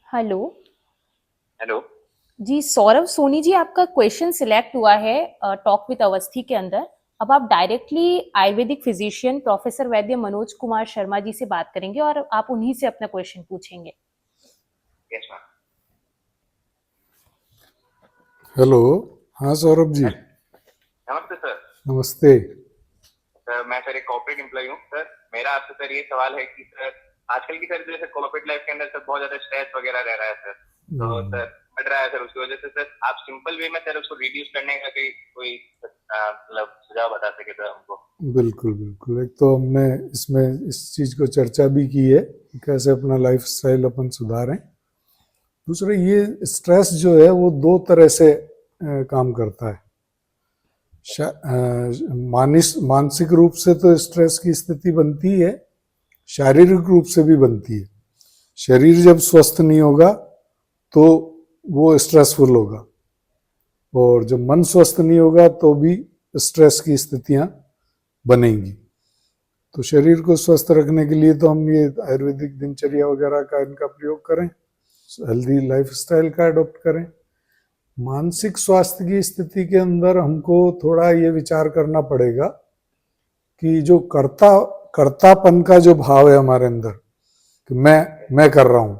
हेलो। हेलो जी सौरव सोनी जी, आपका क्वेश्चन सिलेक्ट हुआ है टॉक विद अवस्थी के अंदर। अब आप डायरेक्टली आयुर्वेदिक फिजिशियन प्रोफेसर वैद्य मनोज कुमार शर्मा जी से बात करेंगे, और आप उन्हीं से अपना क्वेश्चन पूछेंगे। Yes ma'am. हेलो, हाँ सौरभ जी। नमस्ते सर। नमस्ते सर मैं सर एक कॉर्पोरेट एम्प्लॉय हूँ सर। मेरा आपसे सर ये सवाल है कि सर आजकल की सर जैसे कॉर्पोरेट लाइफ के अंदर सर बहुत ज्यादा स्ट्रेस वगैरह रह रहा है सर, तो सर बढ़ रहा है सर, उसकी वजह से सर आप सिंपल वे में सर उसको रिड्यूस करने का कोई मतलब सुझाव बता सके सर हमको। बिल्कुल बिल्कुल। एक तो हमने इसमें इस चीज को चर्चा भी की है कि कैसे अपना लाइफ स्टाइल अपन सुधारें। दूसरा, ये स्ट्रेस जो है वो दो तरह से काम करता है। मानसिक रूप से तो स्ट्रेस की स्थिति बनती है, शारीरिक रूप से भी बनती है। शरीर जब स्वस्थ नहीं होगा तो वो स्ट्रेसफुल होगा, और जब मन स्वस्थ नहीं होगा तो भी स्ट्रेस की स्थितियां बनेंगी। तो शरीर को स्वस्थ रखने के लिए तो हम ये आयुर्वेदिक दिनचर्या वगैरह का इनका प्रयोग करें, हेल्दी लाइफस्टाइल का अडॉप्ट करें। मानसिक स्वास्थ्य की स्थिति के अंदर हमको थोड़ा ये विचार करना पड़ेगा कि जो कर्तापन का जो भाव है हमारे अंदर कि मैं कर रहा हूं,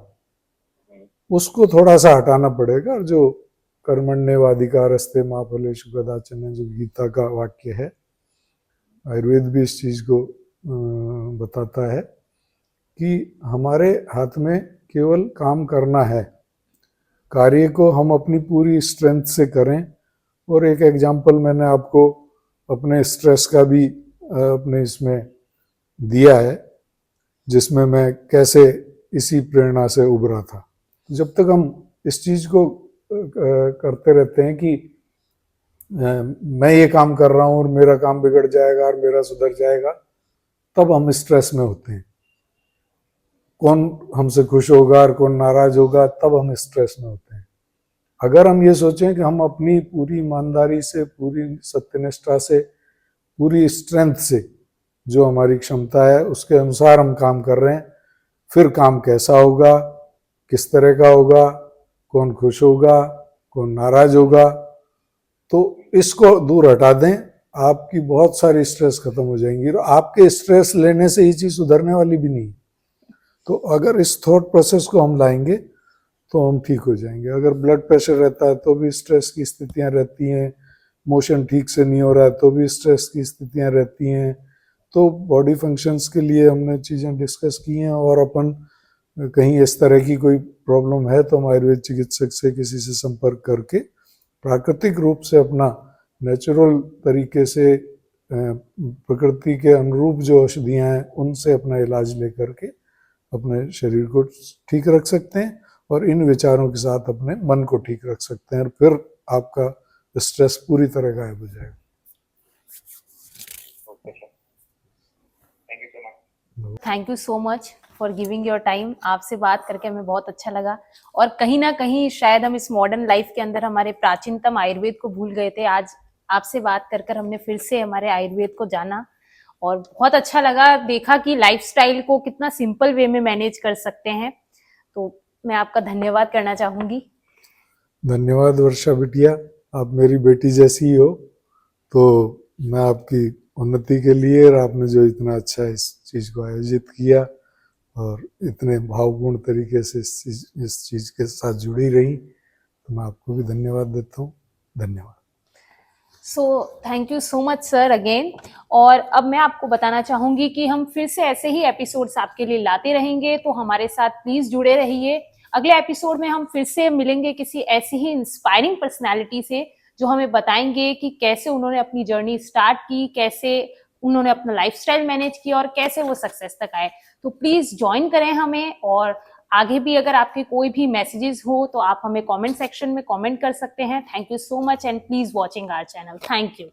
उसको थोड़ा सा हटाना पड़ेगा। और जो कर्मण्येवाधिकारस्ते मा फलेषु कदाचन जो गीता का वाक्य है, आयुर्वेद भी इस चीज को बताता है कि हमारे हाथ में केवल काम करना है, कार्य को हम अपनी पूरी स्ट्रेंथ से करें। और एक एग्जाम्पल मैंने आपको अपने स्ट्रेस का भी अपने इसमें दिया है, जिसमें मैं कैसे इसी प्रेरणा से उभरा था। जब तक हम इस चीज को करते रहते हैं कि मैं ये काम कर रहा हूँ और मेरा काम बिगड़ जाएगा और मेरा सुधर जाएगा, तब हम स्ट्रेस में होते हैं। कौन हमसे खुश होगा और कौन नाराज होगा, तब हम स्ट्रेस में होते हैं। अगर हम ये सोचें कि हम अपनी पूरी ईमानदारी से, पूरी सत्यनिष्ठा से, पूरी स्ट्रेंथ से, जो हमारी क्षमता है उसके अनुसार हम काम कर रहे हैं, फिर काम कैसा होगा, किस तरह का होगा, कौन खुश होगा, कौन नाराज होगा, तो इसको दूर हटा दें, आपकी बहुत सारी स्ट्रेस खत्म हो जाएंगी। और आपके स्ट्रेस लेने से ये चीज सुधरने वाली भी नहीं। तो अगर इस थॉट प्रोसेस को हम लाएंगे तो हम ठीक हो जाएंगे। अगर ब्लड प्रेशर रहता है तो भी स्ट्रेस की स्थितियां रहती हैं, मोशन ठीक से नहीं हो रहा है तो भी स्ट्रेस की स्थितियां रहती हैं। तो बॉडी फंक्शंस के लिए हमने चीज़ें डिस्कस की हैं, और अपन कहीं इस तरह की कोई प्रॉब्लम है तो हम आयुर्वेद चिकित्सक से किसी से संपर्क करके प्राकृतिक रूप से अपना नेचुरल तरीके से प्रकृति के अनुरूप जो औषधियाँ हैं उनसे अपना इलाज लेकर के अपने शरीर को ठीक रख सकते हैं। और इन विचारों के साथ अपने मन को ठीक रख सकते हैं, और फिर आपका स्ट्रेस पूरी तरह गायब हो जाएगा। Okay sir, thank you so much. Thank you so much for giving your time. आपसे बात करके हमें बहुत अच्छा लगा, और कहीं ना कहीं शायद हम इस मॉडर्न लाइफ के अंदर हमारे प्राचीनतम आयुर्वेद को भूल गए थे। आज आपसे बात कर कर हमने फिर से हमारे आयुर्वेद को जाना, और बहुत अच्छा लगा, देखा कि लाइफस्टाइल को कितना सिंपल वे में मैनेज कर सकते हैं। तो मैं आपका धन्यवाद करना चाहूंगी। धन्यवाद वर्षा बिटिया, आप मेरी बेटी जैसी ही हो, तो मैं आपकी उन्नति के लिए, और आपने जो इतना अच्छा इस चीज़ को आयोजित किया और इतने भावपूर्ण तरीके से इस चीज़ के साथ जुड़ी रही, तो मैं आपको भी धन्यवाद देता हूँ। धन्यवाद। So thank you so much sir again. और अब मैं आपको बताना चाहूंगी कि हम फिर से ऐसे ही एपिसोड्स आपके लिए लाते रहेंगे, तो हमारे साथ प्लीज जुड़े रहिए। अगले एपिसोड में हम फिर से मिलेंगे किसी ऐसी ही इंस्पायरिंग पर्सनालिटी से, जो हमें बताएंगे कि कैसे उन्होंने अपनी जर्नी स्टार्ट की, कैसे उन्होंने अपना लाइफस्टाइल मैनेज किया और कैसे वो सक्सेस तक आए। तो प्लीज ज्वाइन करें हमें, और आगे भी अगर आपके कोई भी मैसेजेस हो तो आप हमें कमेंट सेक्शन में कमेंट कर सकते हैं। Thank you so much and please watching our channel. Thank you.